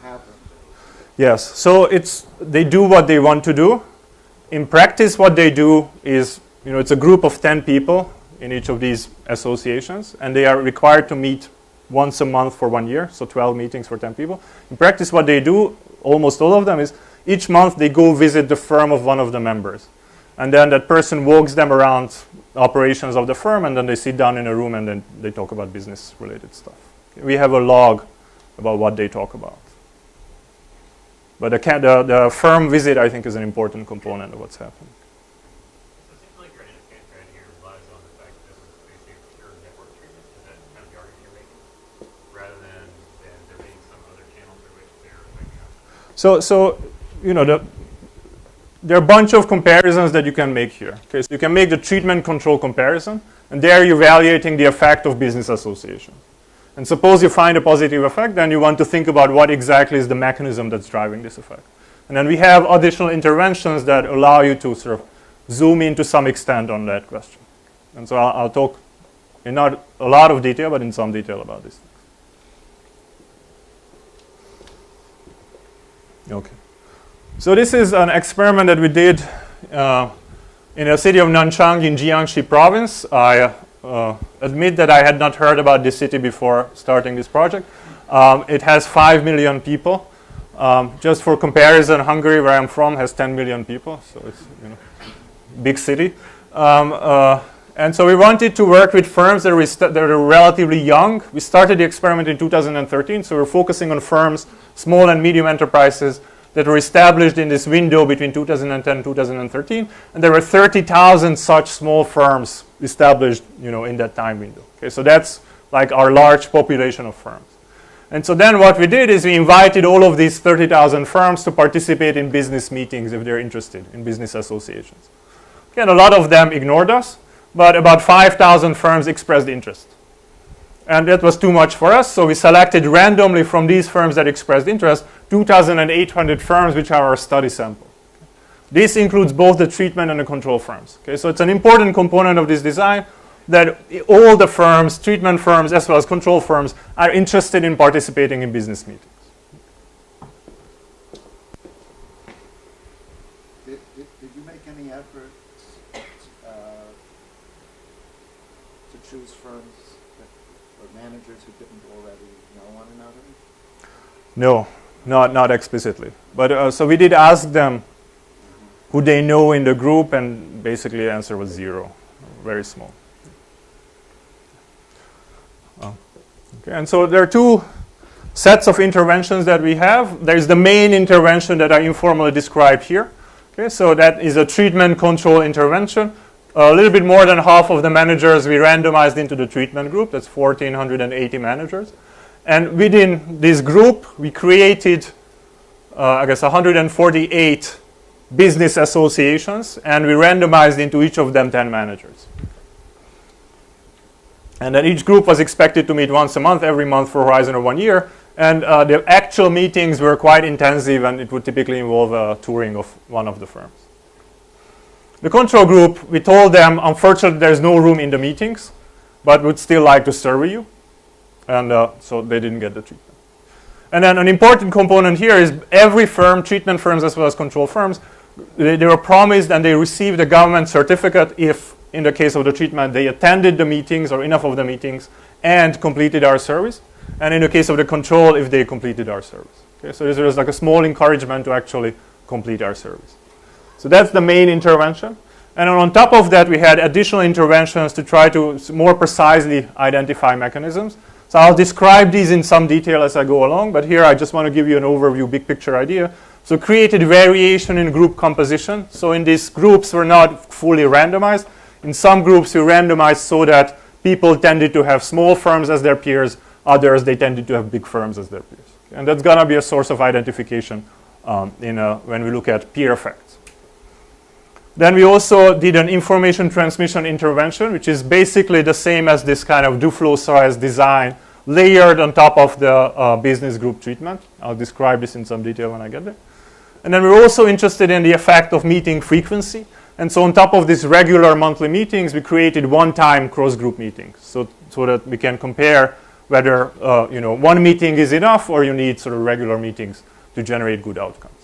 have them do? Yes. So they do what they want to do. In practice, what they do is, it's a group of 10 people in each of these associations, and they are required to meet once a month for 1 year, so 12 meetings for 10 people. In practice, what they do, almost all of them, is each month they go visit the firm of one of the members. And then that person walks them around operations of the firm, and then they sit down in a room and then they talk about business-related stuff. Okay. We have a log about what they talk about. But the firm visit, I think, is an important component of what's happening. So it seems like your indicator right here relies on the fact that this is basically a pure network treatment. Is that kind of the argument you're making? Rather than there being some other channel through which they're affecting us? There are a bunch of comparisons that you can make here. Okay, so you can make the treatment control comparison, and there you're evaluating the effect of business association. And suppose you find a positive effect, then you want to think about what exactly is the mechanism that's driving this effect. And then we have additional interventions that allow you to sort of zoom in to some extent on that question. And so I'll talk in not a lot of detail, but in some detail about this. Okay. So this is an experiment that we did in the city of Nanchang in Jiangxi province. I admit that I had not heard about this city before starting this project. It has 5 million people. Just for comparison, Hungary, where I'm from, has 10 million people, so it's big city. And so we wanted to work with firms that are relatively young. We started the experiment in 2013, so we're focusing on firms, small and medium enterprises, that were established in this window between 2010 and 2013, and there were 30,000 such small firms established, in that time window. Okay, so that's like our large population of firms. And so then what we did is we invited all of these 30,000 firms to participate in business meetings if they're interested in business associations. Again, a lot of them ignored us, but about 5,000 firms expressed interest. And that was too much for us, so we selected randomly from these firms that expressed interest 2,800 firms, which are our study sample. This includes both the treatment and the control firms. Okay, so it's an important component of this design that all the firms, treatment firms as well as control firms, are interested in participating in business meetings. Did you make any efforts to choose firms or managers who didn't already know one another? No, not explicitly. But so we did ask them who they know in the group, and basically the answer was 0, very small. Okay, and so there are two sets of interventions that we have. There's the main intervention that I informally described here. Okay, so that is a treatment control intervention. A little bit more than half of the managers we randomized into the treatment group. That's 1,480 managers. And within this group, we created, 148 business associations, and we randomized into each of them 10 managers. And then each group was expected to meet once a month, every month for a horizon of 1 year. And the actual meetings were quite intensive, and it would typically involve a touring of one of the firms. The control group, we told them, unfortunately, there's no room in the meetings, but would still like to survey you. And so they didn't get the treatment. And then an important component here is every firm, treatment firms as well as control firms, they were promised and they received a government certificate if, in the case of the treatment, they attended the meetings or enough of the meetings and completed our service. And in the case of the control, if they completed our service. Okay, so there was like a small encouragement to actually complete our service. So that's the main intervention. And on top of that, we had additional interventions to try to more precisely identify mechanisms. So I'll describe these in some detail as I go along, but here I just want to give you an overview, big picture idea. So created variation in group composition. So in these groups, we're not fully randomized. In some groups, we randomized so that people tended to have small firms as their peers. Others, they tended to have big firms as their peers. And that's going to be a source of identification when we look at peer effects. Then we also did an information transmission intervention, which is basically the same as this kind of Duflo-size design layered on top of the business group treatment. I'll describe this in some detail when I get there. And then we're also interested in the effect of meeting frequency. And so on top of these regular monthly meetings, we created one-time cross-group meetings so that we can compare whether one meeting is enough or you need sort of regular meetings to generate good outcomes.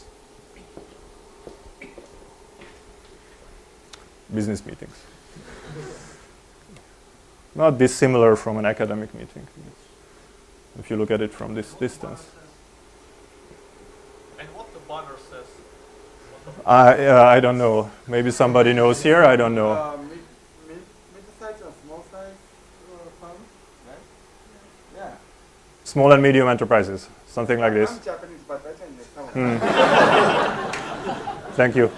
Business meetings. Not dissimilar from an academic meeting, if you look at it from this distance. And what the banner says? I don't know. Maybe somebody knows here. I don't know. Mid-size or small size firm, right? Yeah. Small and medium enterprises, something like this. I'm Japanese, but I can understand. Thank you.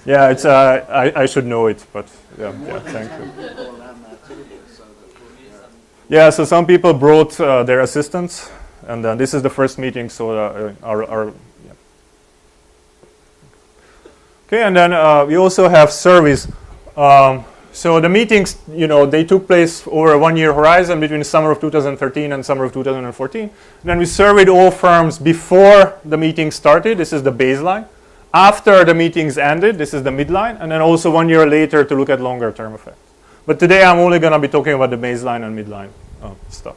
Yeah, it's I should know it, but yeah, thank you. People around that table so that Yeah, so some people brought their assistants, and this is the first meeting, so yeah. Okay, and then we also have surveys. So the meetings, they took place over a 1-year horizon between the summer of 2013 and summer of 2014. And then we surveyed all firms before the meeting started. This is the baseline. After the meetings ended, this is the midline, and then also 1 year later to look at longer term effects. But today I'm only going to be talking about the baseline and midline stuff.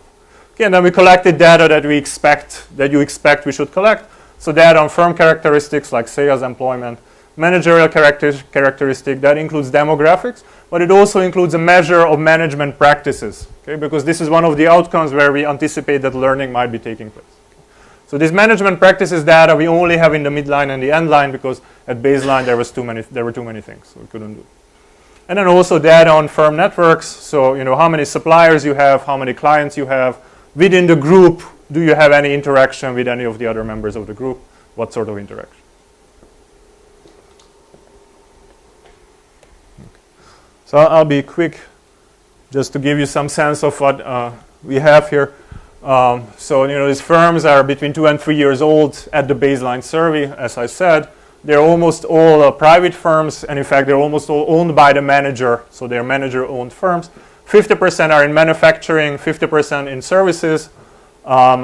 Okay, and then we collected data that you expect we should collect. So data on firm characteristics like sales, employment, managerial characteristic, that includes demographics, but it also includes a measure of management practices, okay, because this is one of the outcomes where we anticipate that learning might be taking place. So this management practices data we only have in the midline and the end line because at baseline there were too many things, so we couldn't do it. And then also data on firm networks, so how many suppliers you have, how many clients you have. Within the group, do you have any interaction with any of the other members of the group? What sort of interaction? So I'll be quick just to give you some sense of what we have here. So these firms are between 2 and 3 years old at the baseline survey, as I said. They're almost all private firms, and in fact, they're almost all owned by the manager, so they're manager-owned firms. 50% are in manufacturing, 50% in services.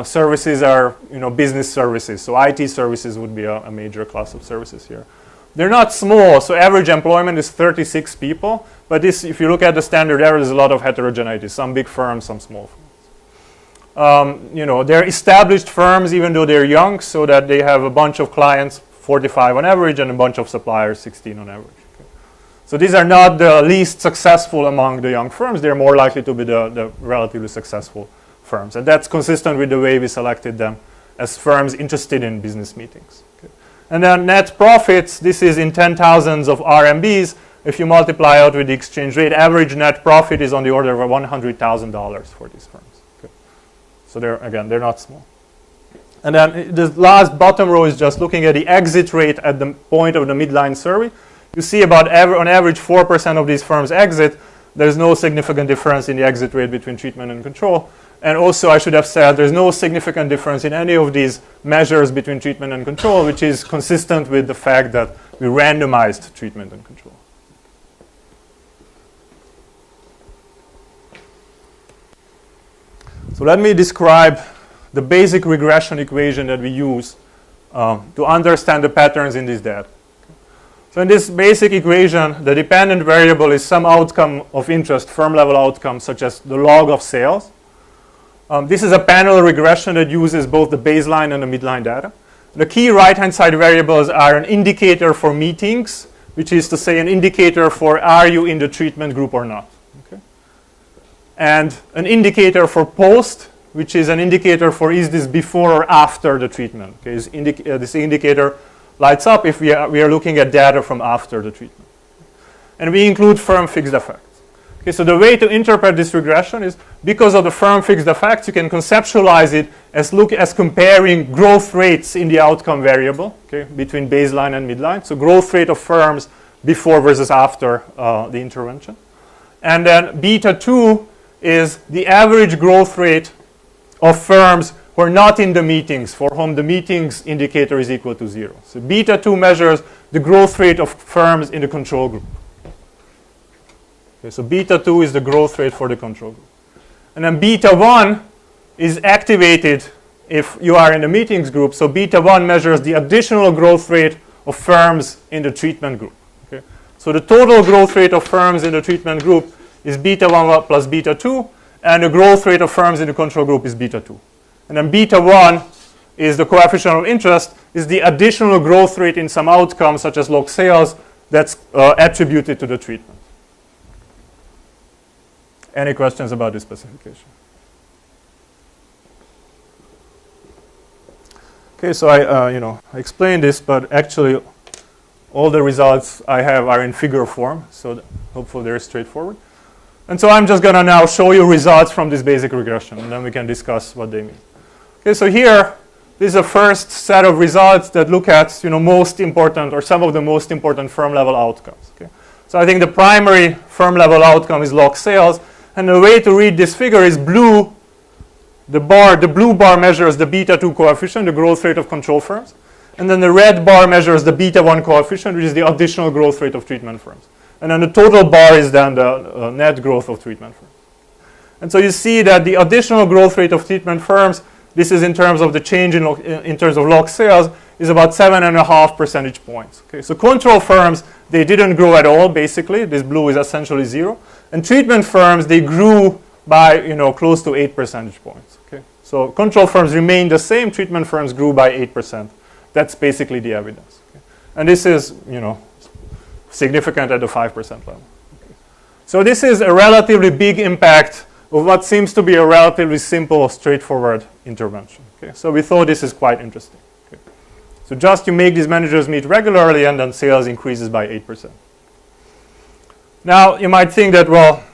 Services are, business services. So IT services would be a major class of services here. They're not small, so average employment is 36 people. But this, if you look at the standard error, there's a lot of heterogeneity. Some big firms, some small firms. They're established firms, even though they're young, so that they have a bunch of clients, 45 on average, and a bunch of suppliers, 16 on average. Okay. So these are not the least successful among the young firms. They're more likely to be the relatively successful firms. And that's consistent with the way we selected them as firms interested in business meetings. Okay. And then net profits, this is in 10,000s of RMBs. If you multiply out with the exchange rate, average net profit is on the order of $100,000 for these firms. Okay. So they're not small. And then the last bottom row is just looking at the exit rate at the point of the midline survey. You see about on average 4% of these firms exit. There's no significant difference in the exit rate between treatment and control. And also, I should have said, there's no significant difference in any of these measures between treatment and control, which is consistent with the fact that we randomized treatment and control. So let me describe the basic regression equation that we use to understand the patterns in this data. So in this basic equation, the dependent variable is some outcome of interest, firm-level outcome, such as the log of sales. This is a panel regression that uses both the baseline and the midline data. The key right-hand side variables are an indicator for meetings, which is to say an indicator for are you in the treatment group or not. Okay? And an indicator for post, which is an indicator for is this before or after the treatment. Okay? This indicator lights up if we are looking at data from after the treatment. And we include firm fixed effects. Okay, so the way to interpret this regression is because of the firm fixed effects, you can conceptualize it as comparing growth rates in the outcome variable, okay, between baseline and midline. So growth rate of firms before versus after the intervention. And then beta 2 is the average growth rate of firms who are not in the meetings, for whom the meetings indicator is equal to 0. So beta 2 measures the growth rate of firms in the control group. Okay, so beta 2 is the growth rate for the control group. And then beta 1 is activated if you are in the meetings group. So beta 1 measures the additional growth rate of firms in the treatment group. Okay? So the total growth rate of firms in the treatment group is beta 1 plus beta 2, and the growth rate of firms in the control group is beta 2. And then beta 1 is the coefficient of interest, is the additional growth rate in some outcomes, such as log sales, that's attributed to the treatment. Any questions about this specification? Okay, so I explained this, but actually all the results I have are in figure form, so hopefully they're straightforward. And so I'm just going to now show you results from this basic regression, and then we can discuss what they mean. Okay, so here, this is a first set of results that look at most important or some of the most important firm-level outcomes. Okay? So I think the primary firm-level outcome is log sales. And the way to read this figure is blue. The blue bar measures the beta 2 coefficient, the growth rate of control firms. And then the red bar measures the beta 1 coefficient, which is the additional growth rate of treatment firms. And then the total bar is then the net growth of treatment firms. And so you see that the additional growth rate of treatment firms, this is in terms of the change in terms of log sales, is about 7.5 percentage points. Okay, so control firms, they didn't grow at all, basically. This blue is essentially 0. And treatment firms, they grew by close to 8 percentage points. Okay? So control firms remained the same. Treatment firms grew by 8%. That's basically the evidence. Okay? And this is significant at the 5% level. Okay? So this is a relatively big impact of what seems to be a relatively simple, straightforward intervention. Okay? So we thought this is quite interesting. Okay? So just you make these managers meet regularly, and then sales increases by 8%. Now, you might think that, well,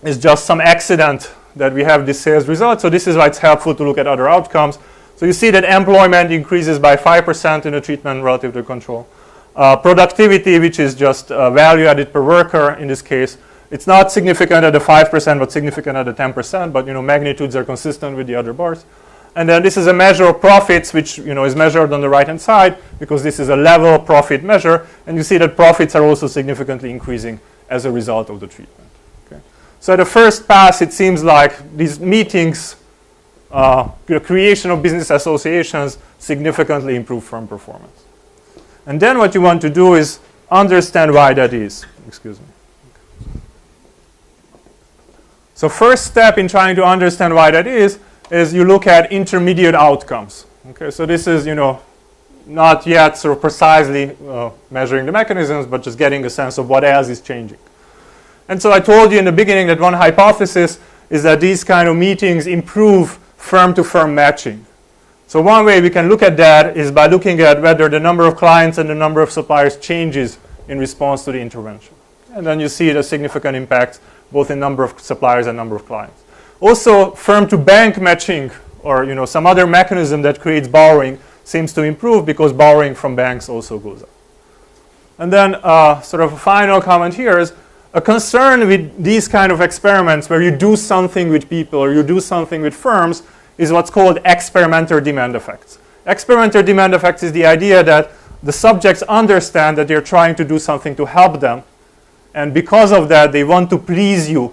it's just some accident that we have this sales result. So this is why it's helpful to look at other outcomes. So you see that employment increases by 5% in the treatment relative to control. Productivity, which is just value added per worker in this case, it's not significant at the 5%, but significant at the 10%. But magnitudes are consistent with the other bars. And then this is a measure of profits, which is measured on the right-hand side, because this is a level profit measure. And you see that profits are also significantly increasing as a result of the treatment. Okay? So at the first pass, it seems like these meetings, the creation of business associations significantly improve firm performance. And then what you want to do is understand why that is. Excuse me. So first step in trying to understand why that is you look at intermediate outcomes. Okay, so this is, not yet sort of precisely measuring the mechanisms, but just getting a sense of what else is changing. And so I told you in the beginning that one hypothesis is that these kind of meetings improve firm-to-firm matching. So one way we can look at that is by looking at whether the number of clients and the number of suppliers changes in response to the intervention. And then you see the significant impact both in number of suppliers and number of clients. Also, firm-to-bank matching, or some other mechanism that creates borrowing, seems to improve because borrowing from banks also goes up. And then sort of a final comment here is a concern with these kind of experiments where you do something with people or you do something with firms is what's called experimenter demand effects. Experimenter demand effects is the idea that the subjects understand that they're trying to do something to help them, and because of that, they want to please you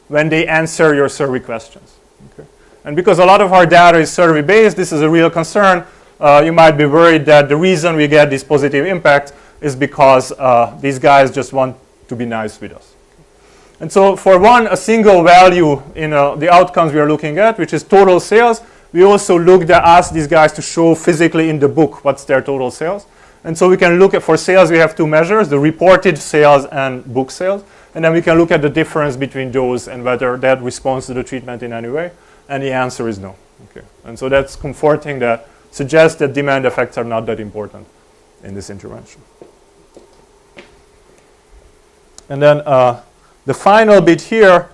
when they answer your survey questions. Okay? And because a lot of our data is survey-based, this is a real concern. You might be worried that the reason we get this positive impact is because these guys just want to be nice with us. And so for a single value in the outcomes we are looking at, which is total sales, we also ask these guys to show physically in the book what's their total sales. And so we can look at, for sales, we have two measures, the reported sales and book sales. And then we can look at the difference between those and whether that responds to the treatment in any way. And the answer is no. Okay. And so that's comforting, that suggests that demand effects are not that important in this intervention. And then the final bit here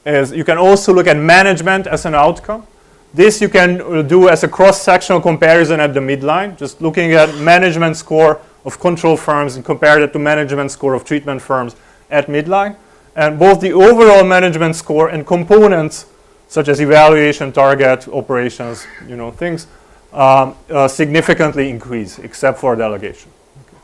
is you can also look at management as an outcome. This you can do as a cross-sectional comparison at the midline, just looking at management score of control firms and compare that to management score of treatment firms at midline. And both the overall management score and components, such as evaluation, target, operations, things, significantly increase, except for delegation. Okay.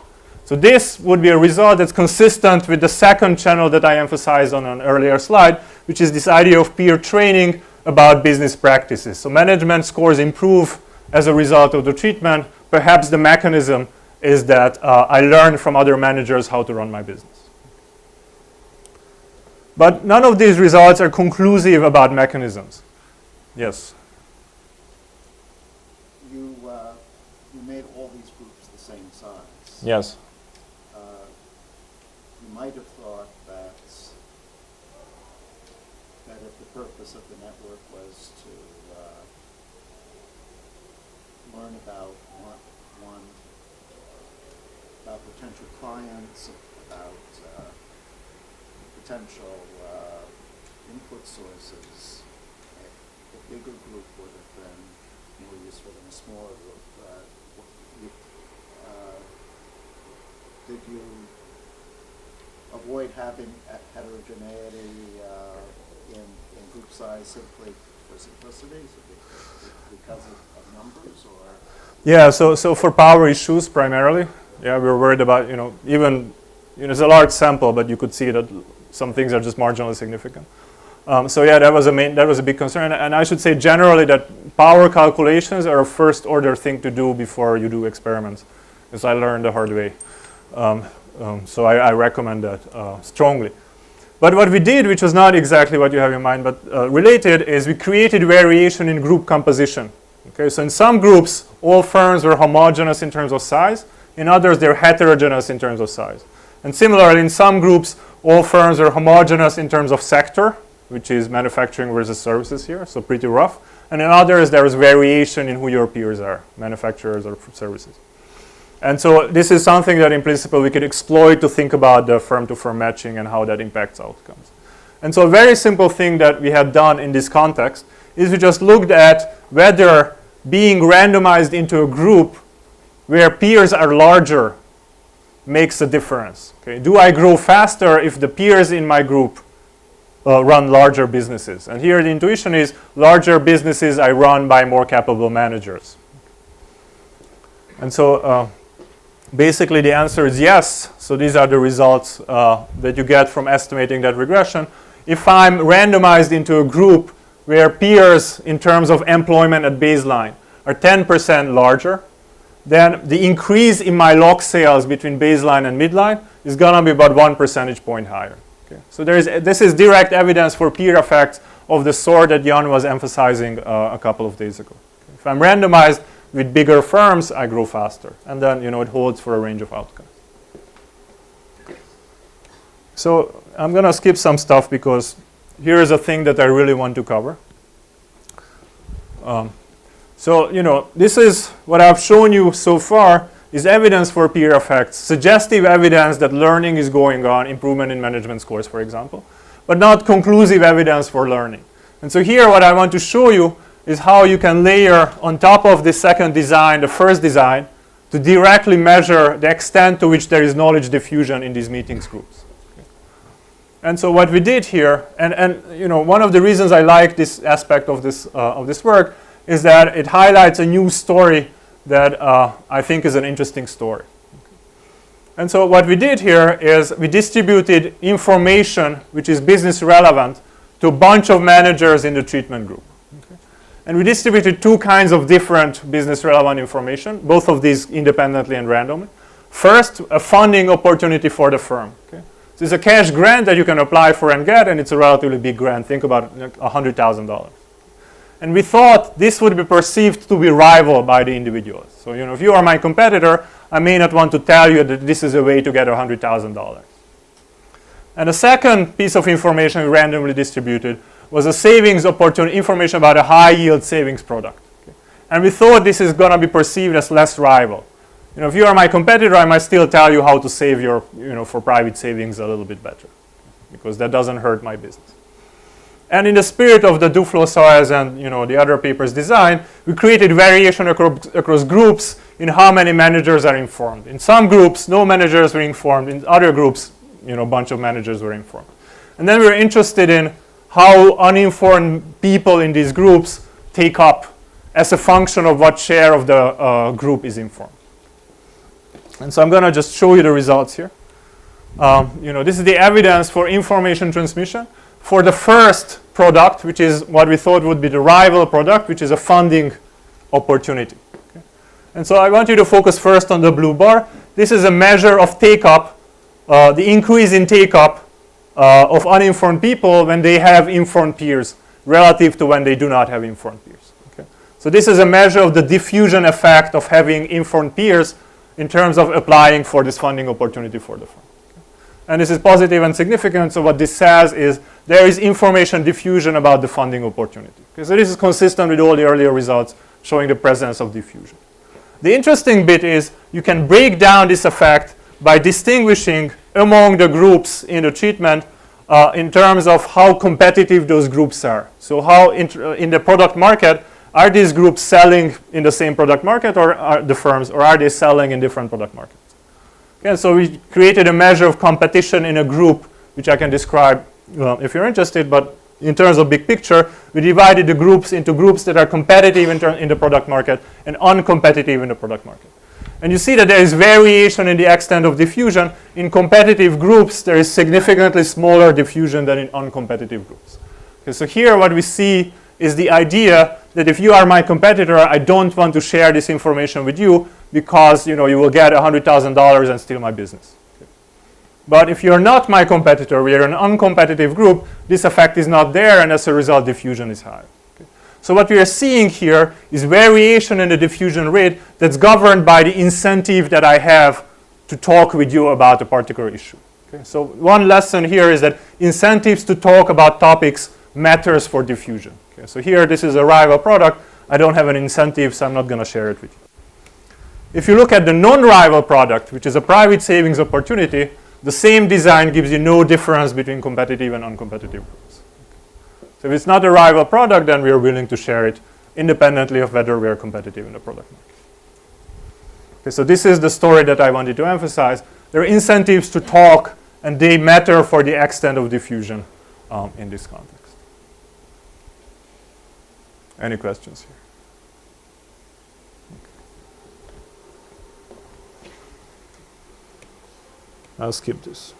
So this would be a result that's consistent with the second channel that I emphasized on an earlier slide, which is this idea of peer training about business practices. So management scores improve as a result of the treatment. Perhaps the mechanism is that I learned from other managers how to run my business. But none of these results are conclusive about mechanisms. Yes? You made all these groups the same size. Yes. You might have thought that if the purpose of the network was to learn about about potential clients, about potential input sources, a bigger group would have been more useful than a smaller group. Did you avoid having heterogeneity in group size simply for simplicity, because of numbers, or? Yeah, so for power issues primarily, we were worried about, even, it's a large sample, but you could see that some things are just marginally significant. That was a big concern. And I should say generally that power calculations are a first order thing to do before you do experiments, as I learned the hard way. So I recommend that strongly. But what we did, which was not exactly what you have in mind, but related, is we created variation in group composition. Okay, so in some groups, all firms were homogeneous in terms of size. In others, they're heterogeneous in terms of size. And similarly, in some groups, all firms are homogeneous in terms of sector, which is manufacturing versus services here, so pretty rough. And in others, there is variation in who your peers are, manufacturers or services. And so this is something that in principle we could exploit to think about the firm-to-firm matching and how that impacts outcomes. And so a very simple thing that we had done in this context is we just looked at whether being randomized into a group where peers are larger makes a difference. Okay? Do I grow faster if the peers in my group run larger businesses? And here the intuition is larger businesses I run by more capable managers. And so basically, the answer is yes. So these are the results that you get from estimating that regression. if I'm randomized into a group where peers in terms of employment at baseline are 10% larger, then the increase in my log sales between baseline and midline is going to be about 1 percentage point higher. Okay? So this is direct evidence for peer effects of the sort that Jan was emphasizing a couple of days ago. Okay? If I'm randomized with bigger firms, I grow faster. And then it holds for a range of outcomes. So I'm going to skip some stuff because here is a thing that I really want to cover. So, this is what I've shown you so far is evidence for peer effects, suggestive evidence that learning is going on, improvement in management scores, for example, but not conclusive evidence for learning. And so here what I want to show you is how you can layer on top of the second design, the first design, to directly measure the extent to which there is knowledge diffusion in these meetings groups. Okay. And so what we did here, and one of the reasons I like this aspect of this work is that it highlights a new story that I think is an interesting story. Okay. And so what we did here is we distributed information which is business relevant to a bunch of managers in the treatment group. Okay. And we distributed two kinds of different business relevant information, both of these independently and randomly. First, a funding opportunity for the firm. Okay. So it's a cash grant that you can apply for and get, and it's a relatively big grant. Think about $100,000. And we thought this would be perceived to be rival by the individuals. So, if you are my competitor, I may not want to tell you that this is a way to get $100,000. And the second piece of information we randomly distributed was a savings opportunity, information about a high yield savings product. Okay. And we thought this is going to be perceived as less rival. If you are my competitor, I might still tell you how to save your, for private savings a little bit better, because that doesn't hurt my business. And in the spirit of the Duflo-Soares and the other papers design, we created variation across groups in how many managers are informed. In some groups, no managers were informed. In other groups, a bunch of managers were informed. And then we were interested in how uninformed people in these groups take up as a function of what share of the group is informed. And so I'm going to just show you the results here. This is the evidence for information transmission for the first product, which is what we thought would be the rival product, which is a funding opportunity. Okay. And so I want you to focus first on the blue bar. This is a measure of take-up, the increase in take-up of uninformed people when they have informed peers relative to when they do not have informed peers. Okay. So this is a measure of the diffusion effect of having informed peers in terms of applying for this funding opportunity for the firm. And this is positive and significant. So what this says is there is information diffusion about the funding opportunity. Okay, so this is consistent with all the earlier results showing the presence of diffusion. The interesting bit is you can break down this effect by distinguishing among the groups in the treatment in terms of how competitive those groups are. So how in the product market, are these groups selling in the same product market, or are the firms, or are they selling in different product markets? Okay, so we created a measure of competition in a group, which I can describe if you're interested, but in terms of big picture, we divided the groups into groups that are competitive in the product market and uncompetitive in the product market. And you see that there is variation in the extent of diffusion. In competitive groups, there is significantly smaller diffusion than in uncompetitive groups. Okay, so here what we see is the idea that if you are my competitor, I don't want to share this information with you because you will get $100,000 and steal my business. Okay. But if you're not my competitor, we are an uncompetitive group, this effect is not there, and as a result, diffusion is high. Okay. So what we are seeing here is variation in the diffusion rate that's governed by the incentive that I have to talk with you about a particular issue. Okay. So one lesson here is that incentives to talk about topics matters for diffusion. Okay. So here, this is a rival product. I don't have an incentive, so I'm not going to share it with you. If you look at the non-rival product, which is a private savings opportunity, the same design gives you no difference between competitive and uncompetitive groups. So if it's not a rival product, then we are willing to share it independently of whether we are competitive in the product market. Okay, so this is the story that I wanted to emphasize. There are incentives to talk, and they matter for the extent of diffusion in this context. Any questions here? I'll skip this.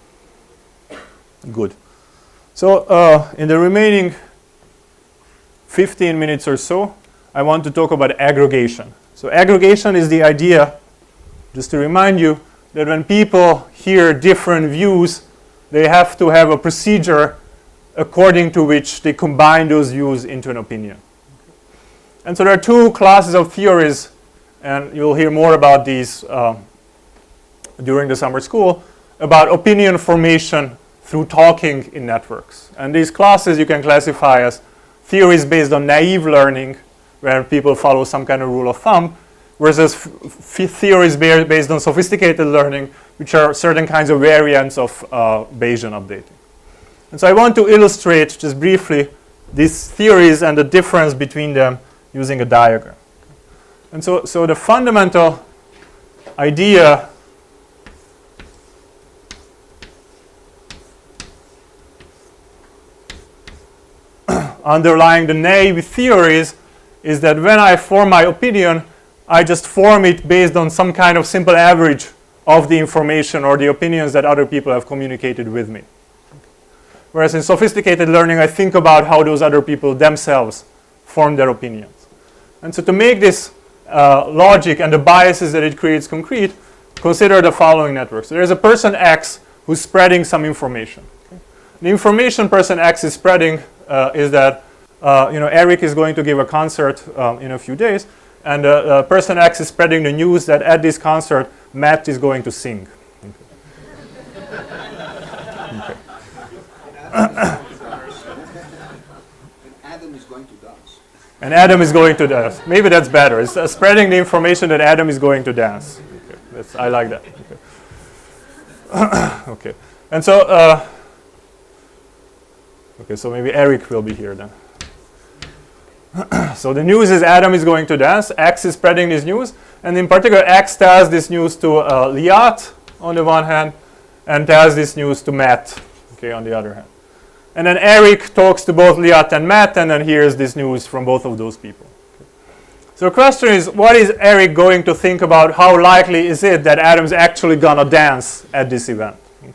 Good. So in the remaining 15 minutes or so, I want to talk about aggregation. So aggregation is the idea, just to remind you, that when people hear different views, they have to have a procedure according to which they combine those views into an opinion. And so there are two classes of theories, and you'll hear more about these during the summer school, about opinion formation through talking in networks. And these classes you can classify as theories based on naive learning, where people follow some kind of rule of thumb, versus theories based on sophisticated learning, which are certain kinds of variants of Bayesian updating. And so I want to illustrate just briefly these theories and the difference between them using a diagram. And so the fundamental idea underlying the naive theories is that when I form my opinion, I just form it based on some kind of simple average of the information or the opinions that other people have communicated with me. Whereas in sophisticated learning, I think about how those other people themselves form their opinions. And so to make this logic and the biases that it creates concrete, consider the following network. So there's a person X who's spreading some information. Okay? The information person X is spreading is that Eric is going to give a concert in a few days, and person X is spreading the news that at this concert, Matt is going to sing. Okay. And Adam is going to dance. And Adam is going to dance. Maybe that's better. It's spreading the information that Adam is going to dance. Okay. I like that. Okay. Okay. And so, okay, so maybe Eric will be here then. So the news is Adam is going to dance. X is spreading this news. And in particular, X tells this news to Liat on the one hand, and tells this news to Matt, okay, on the other hand. And then Eric talks to both Liat and Matt, and then hears this news from both of those people. Okay. So the question is, what is Eric going to think about how likely is it that Adam's actually gonna dance at this event? Okay.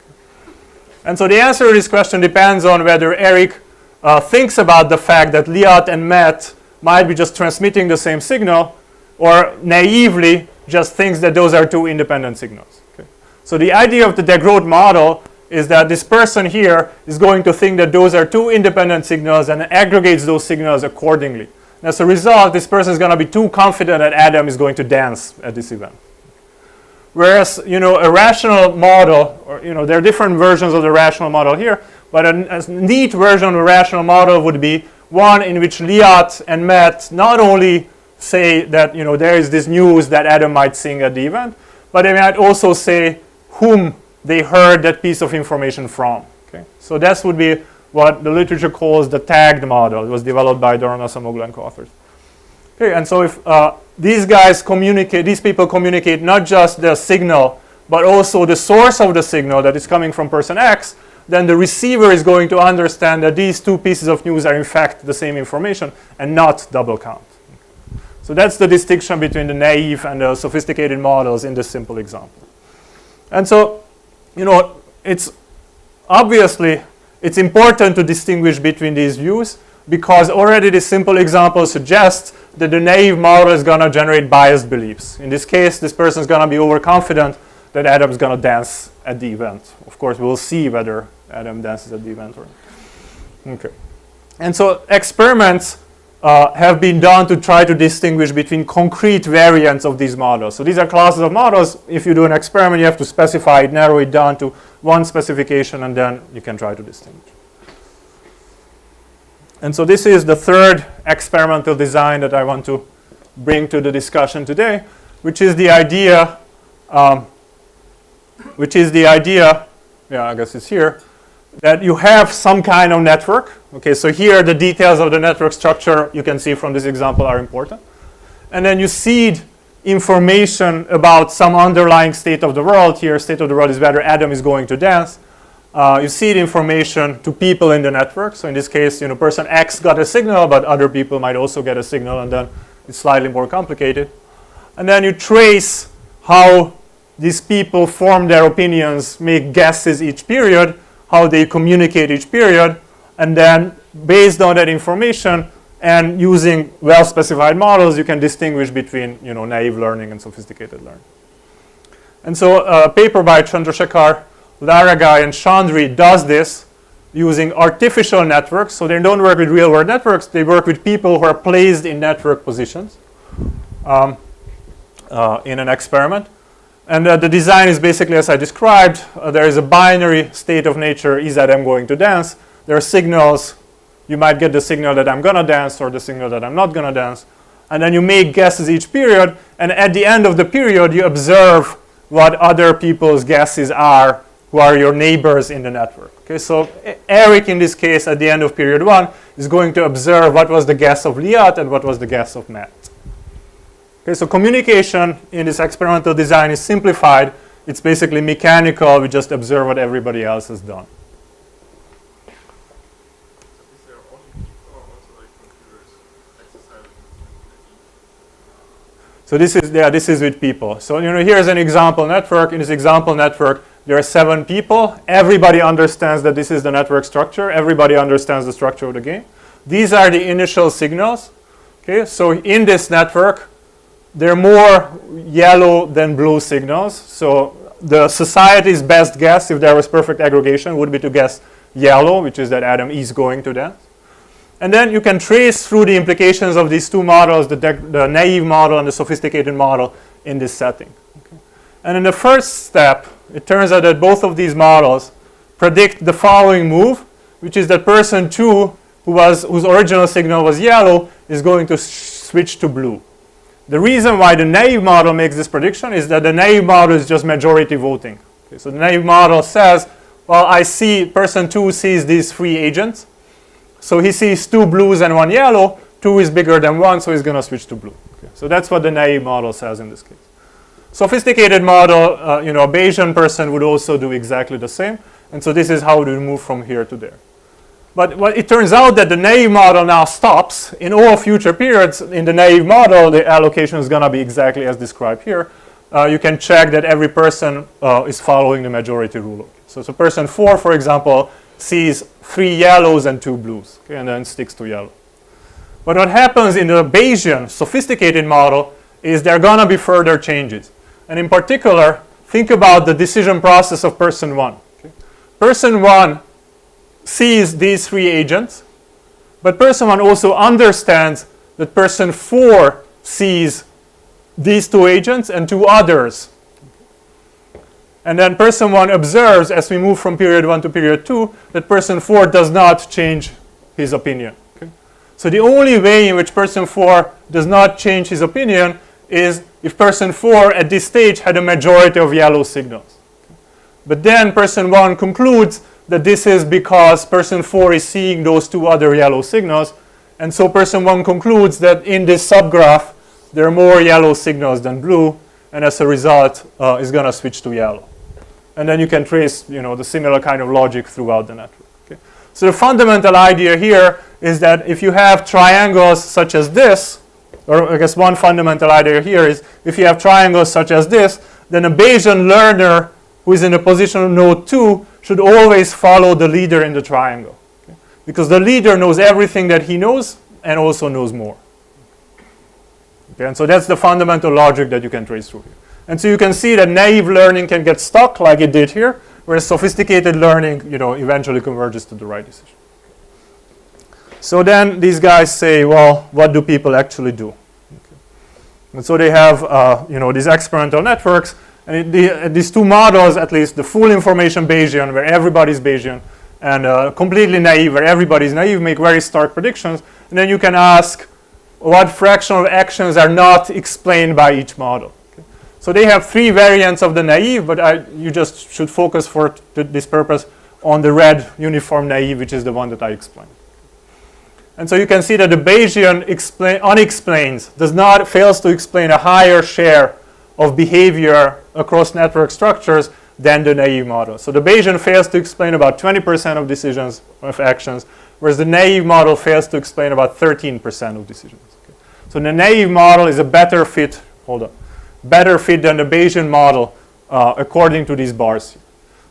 And so the answer to this question depends on whether Eric thinks about the fact that Liat and Matt might be just transmitting the same signal, or naively just thinks that those are two independent signals. Okay. So the idea of the de Groot model is that this person here is going to think that those are two independent signals and aggregates those signals accordingly. And as a result, this person is going to be too confident that Adam is going to dance at this event. Whereas, a rational model, or, there are different versions of the rational model here, but a neat version of a rational model would be one in which Liat and Matt not only say that, there is this news that Adam might sing at the event, but they might also say whom they heard that piece of information from. Okay? So this would be what the literature calls the tagged model. It was developed by Doron Asamoglu and co-authors. Okay, and so if these people communicate not just the signal, but also the source of the signal that is coming from person X, then the receiver is going to understand that these two pieces of news are in fact the same information and not double count. So that's the distinction between the naive and the sophisticated models in this simple example. And so, it's obviously, it's important to distinguish between these views because already this simple example suggests that the naive model is going to generate biased beliefs. In this case, this person is going to be overconfident that Adam is going to dance at the event. Of course, we'll see whether Adam dances at the event or not. Okay. And so experiments have been done to try to distinguish between concrete variants of these models. So these are classes of models. If you do an experiment, you have to specify it, narrow it down to one specification, and then you can try to distinguish. And so this is the third experimental design that I want to bring to the discussion today, which is the idea, yeah, I guess it's here, that you have some kind of network. Okay, so here the details of the network structure you can see from this example are important. And then you seed information about some underlying state of the world. Here, state of the world is whether Adam is going to dance. You seed information to people in the network. So in this case, person X got a signal, but other people might also get a signal, and then it's slightly more complicated. And then you trace how these people form their opinions, make guesses each period, how they communicate each period, And then based on that information and using well-specified models, you can distinguish between naive learning and sophisticated learning. And so a paper by Chandrasekhar, Laragai, and Chandri does this using artificial networks. So they don't work with real-world networks. They work with people who are placed in network positions in an experiment. And the design is basically as I described. There is a binary state of nature, is that I'm going to dance. There are signals. You might get the signal that I'm going to dance or the signal that I'm not going to dance. And then you make guesses each period. And at the end of the period, you observe what other people's guesses are who are your neighbors in the network. Okay, so Eric, in this case, at the end of period 1, is going to observe what was the guess of Liat and what was the guess of Matt. Okay, so communication in this experimental design is simplified. It's basically mechanical. We just observe what everybody else has done. Is there only people or also like computers exercising the So this is with people. So here's an example network. In this example network, there are 7 people. Everybody understands that this is the network structure. Everybody understands the structure of the game. These are the initial signals. Okay, so in this network, there are more yellow than blue signals. So the society's best guess, if there was perfect aggregation, would be to guess yellow, which is that Adam is going to dance. And then you can trace through the implications of these two models, the naive model and the sophisticated model in this setting. Okay. And in the first step, it turns out that both of these models predict the following move, which is that person 2, whose original signal was yellow, is going to switch to blue. The reason why the naive model makes this prediction is that the naive model is just majority voting. Okay, so the naive model says, well, I see person 2 sees these 3 agents. So he sees 2 blues and 1 yellow. 2 is bigger than 1, so he's going to switch to blue. Okay, so that's what the naive model says in this case. Sophisticated model, a Bayesian person would also do exactly the same. And so this is how we move from here to there. But it turns out that the naive model now stops. In all future periods, in the naive model, the allocation is going to be exactly as described here. You can check that every person is following the majority rule. So person 4, for example, sees 3 yellows and 2 blues, okay, and then sticks to yellow. But what happens in the Bayesian sophisticated model is there are going to be further changes. And in particular, think about the decision process of person 1. Okay. Person 1 sees these 3 agents, but person 1 also understands that person 4 sees these 2 agents and 2 others. And then person 1 observes, as we move from period 1 to period 2, that person 4 does not change his opinion. Okay? So the only way in which person 4 does not change his opinion is if person 4 at this stage had a majority of yellow signals. Okay? But then person 1 concludes that this is because person 4 is seeing those 2 other yellow signals. And so person 1 concludes that in this subgraph, there are more yellow signals than blue. And as a result, is going to switch to yellow. And then you can trace, the similar kind of logic throughout the network. Okay? So the fundamental idea here is that if you have triangles such as this, or I guess one fundamental idea here is if you have triangles such as this, then a Bayesian learner who is in the position of node 2 should always follow the leader in the triangle. Okay? Because the leader knows everything that he knows and also knows more. Okay? And so that's the fundamental logic that you can trace through here. And so you can see that naive learning can get stuck like it did here, whereas sophisticated learning, eventually converges to the right decision. So then these guys say, well, what do people actually do? Okay. And so they have, these experimental networks, and these 2 models, at least the full information Bayesian, where everybody's Bayesian, and completely naive, where everybody's naive, make very stark predictions. And then you can ask, what fraction of actions are not explained by each model? So they have 3 variants of the naive, but you just should focus for this purpose on the red uniform naive, which is the one that I explained. And so you can see that the Bayesian unexplains, fails to explain a higher share of behavior across network structures than the naive model. So the Bayesian fails to explain about 20% of decisions, of actions, whereas the naive model fails to explain about 13% of decisions. Okay. So the naive model is a better fit than the Bayesian model according to these bars here.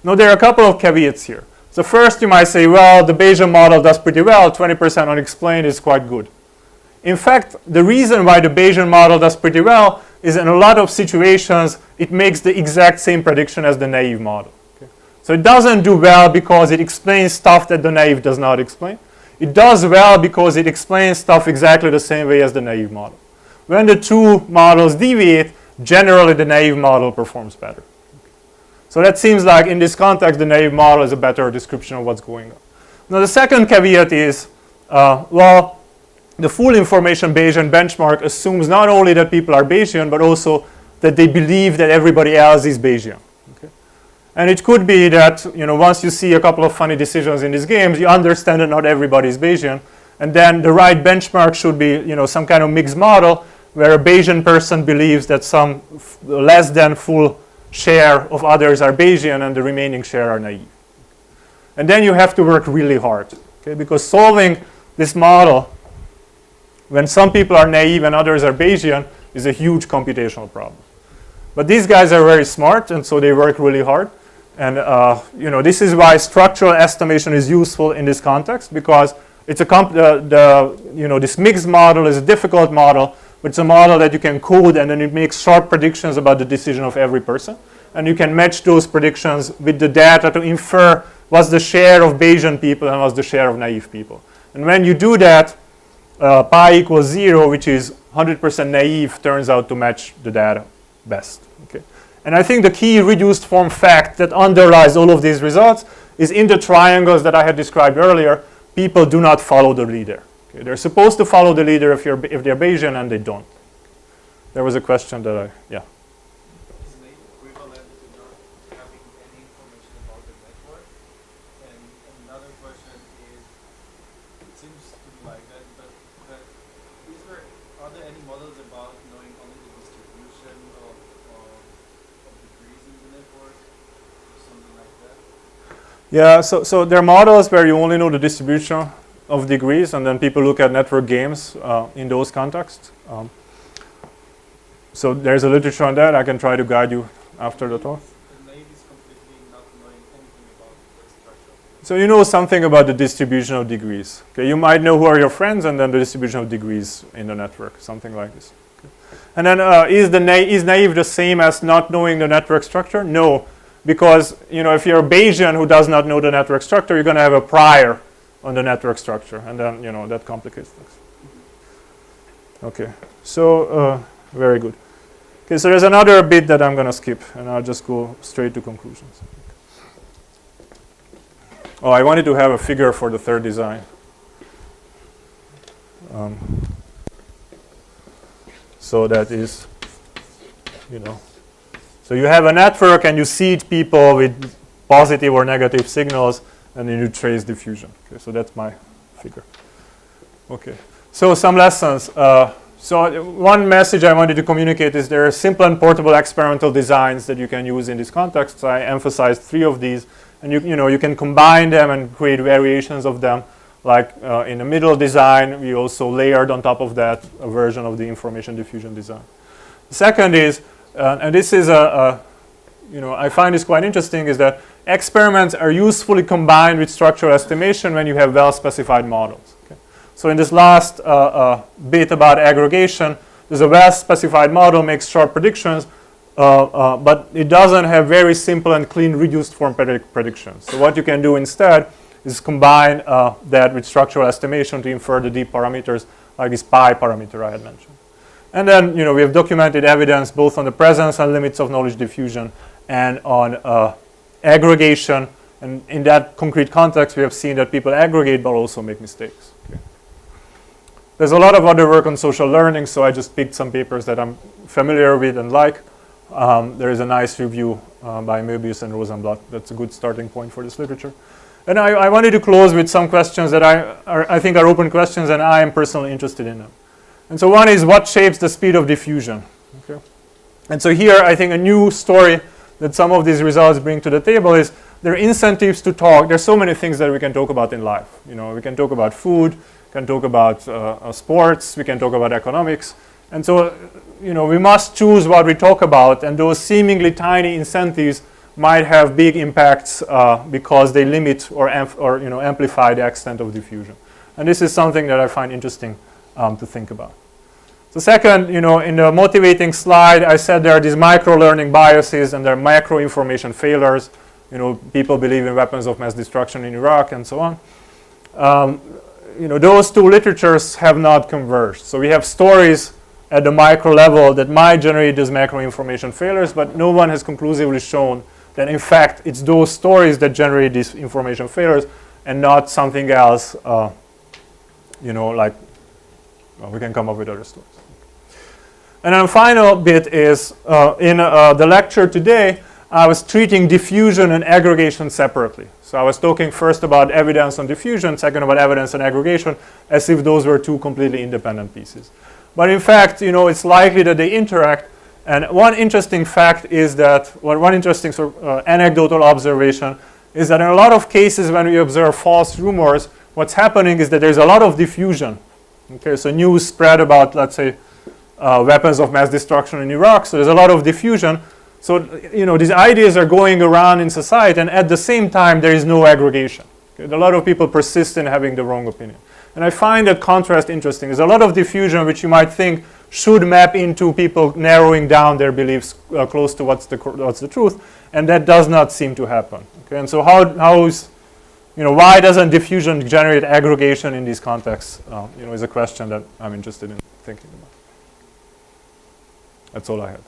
Now there are a couple of caveats here. So first you might say, well, the Bayesian model does pretty well, 20% unexplained is quite good. In fact, the reason why the Bayesian model does pretty well is in a lot of situations, it makes the exact same prediction as the naive model. Okay? So it doesn't do well because it explains stuff that the naive does not explain. It does well because it explains stuff exactly the same way as the naive model. When the two models deviate, generally the naive model performs better. So that seems like in this context, the naive model is a better description of what's going on. Now the second caveat is, well, the full information Bayesian benchmark assumes not only that people are Bayesian, but also that they believe that everybody else is Bayesian. Okay? And it could be that, once you see a couple of funny decisions in these games, you understand that not everybody is Bayesian. And then the right benchmark should be, some kind of mixed model where a Bayesian person believes that some less than full share of others are Bayesian and the remaining share are naive. And then you have to work really hard, okay? Because solving this model when some people are naive and others are Bayesian is a huge computational problem. But these guys are very smart, and so they work really hard. And this is why structural estimation is useful in this context, because it's this mixed model is a difficult model, but it's a model that you can code, and then it makes short predictions about the decision of every person. And you can match those predictions with the data to infer what's the share of Bayesian people and what's the share of naive people. And when you do that, pi equals 0, which is 100% naive, turns out to match the data best. Okay? And I think the key reduced form fact that underlies all of these results is in the triangles that I had described earlier, people do not follow the leader. Okay? They're supposed to follow the leader if they're Bayesian, and they don't. There was a question that Is the equivalent to not having any information about the network? And another question is, it seems to be like that, but are there any models about knowing only the distribution of degrees in the network, or something like that? Yeah, so there are models where you only know the distribution of degrees, and then people look at network games in those contexts. So there's a literature on that. I can try to guide you after the talk. The naive is completely not knowing anything about the structure. So you know something about the distribution of degrees. Okay, you might know who are your friends, and then the distribution of degrees in the network, something like this. Okay. And then is naive the same as not knowing the network structure? No, because if you're a Bayesian who does not know the network structure, you're going to have a prior on the network structure, and then that complicates things. Okay, so very good. Okay, so there's another bit that I'm going to skip, and I'll just go straight to conclusions. Oh, I wanted to have a figure for the third design. So that is, so you have a network and you seed people with positive or negative signals, and then you trace diffusion. Okay, so that's my figure. Okay, so some lessons. So one message I wanted to communicate is there are simple and portable experimental designs that you can use in this context. So I emphasized 3 of these, and you can combine them and create variations of them. Like in the middle design, we also layered on top of that a version of the information diffusion design. The second is, and this is I find this quite interesting, is that experiments are usefully combined with structural estimation when you have well-specified models. Okay? So in this last bit about aggregation, there's a well-specified model, makes short predictions, but it doesn't have very simple and clean reduced form predictions. So what you can do instead is combine that with structural estimation to infer the deep parameters, like this pi parameter I had mentioned. And then we have documented evidence both on the presence and limits of knowledge diffusion and on aggregation. And in that concrete context, we have seen that people aggregate but also make mistakes. Okay. There's a lot of other work on social learning, so I just picked some papers that I'm familiar with and like. There is a nice review by Möbius and Rosenblatt. That's a good starting point for this literature. And I wanted to close with some questions that I think are open questions, and I am personally interested in them. And so one is, what shapes the speed of diffusion? Okay. And so here, I think a new story that some of these results bring to the table is there are incentives to talk. There's so many things that we can talk about in life. We can talk about food, can talk about sports, we can talk about economics. And so, we must choose what we talk about, and those seemingly tiny incentives might have big impacts because they limit or amplify the extent of diffusion. And this is something that I find interesting to think about. The second, in the motivating slide, I said there are these micro-learning biases and there are macro-information failures. People believe in weapons of mass destruction in Iraq and so on. Those two literatures have not converged. So we have stories at the micro level that might generate these macro-information failures, but no one has conclusively shown that, in fact, it's those stories that generate these information failures and not something else, we can come up with other stories. And then the final bit is, in the lecture today, I was treating diffusion and aggregation separately. So I was talking first about evidence on diffusion, second about evidence on aggregation, as if those were two completely independent pieces. But in fact, it's likely that they interact. And one interesting fact is that, one interesting sort of anecdotal observation is that in a lot of cases when we observe false rumors, what's happening is that there's a lot of diffusion. Okay, so news spread about, let's say, weapons of mass destruction in Iraq. So there's a lot of diffusion. So, these ideas are going around in society, and at the same time, there is no aggregation. Okay? A lot of people persist in having the wrong opinion. And I find that contrast interesting. There's a lot of diffusion which you might think should map into people narrowing down their beliefs close to what's the truth, and that does not seem to happen. Okay? And so why doesn't diffusion generate aggregation in these contexts, is a question that I'm interested in thinking about. That's all I had.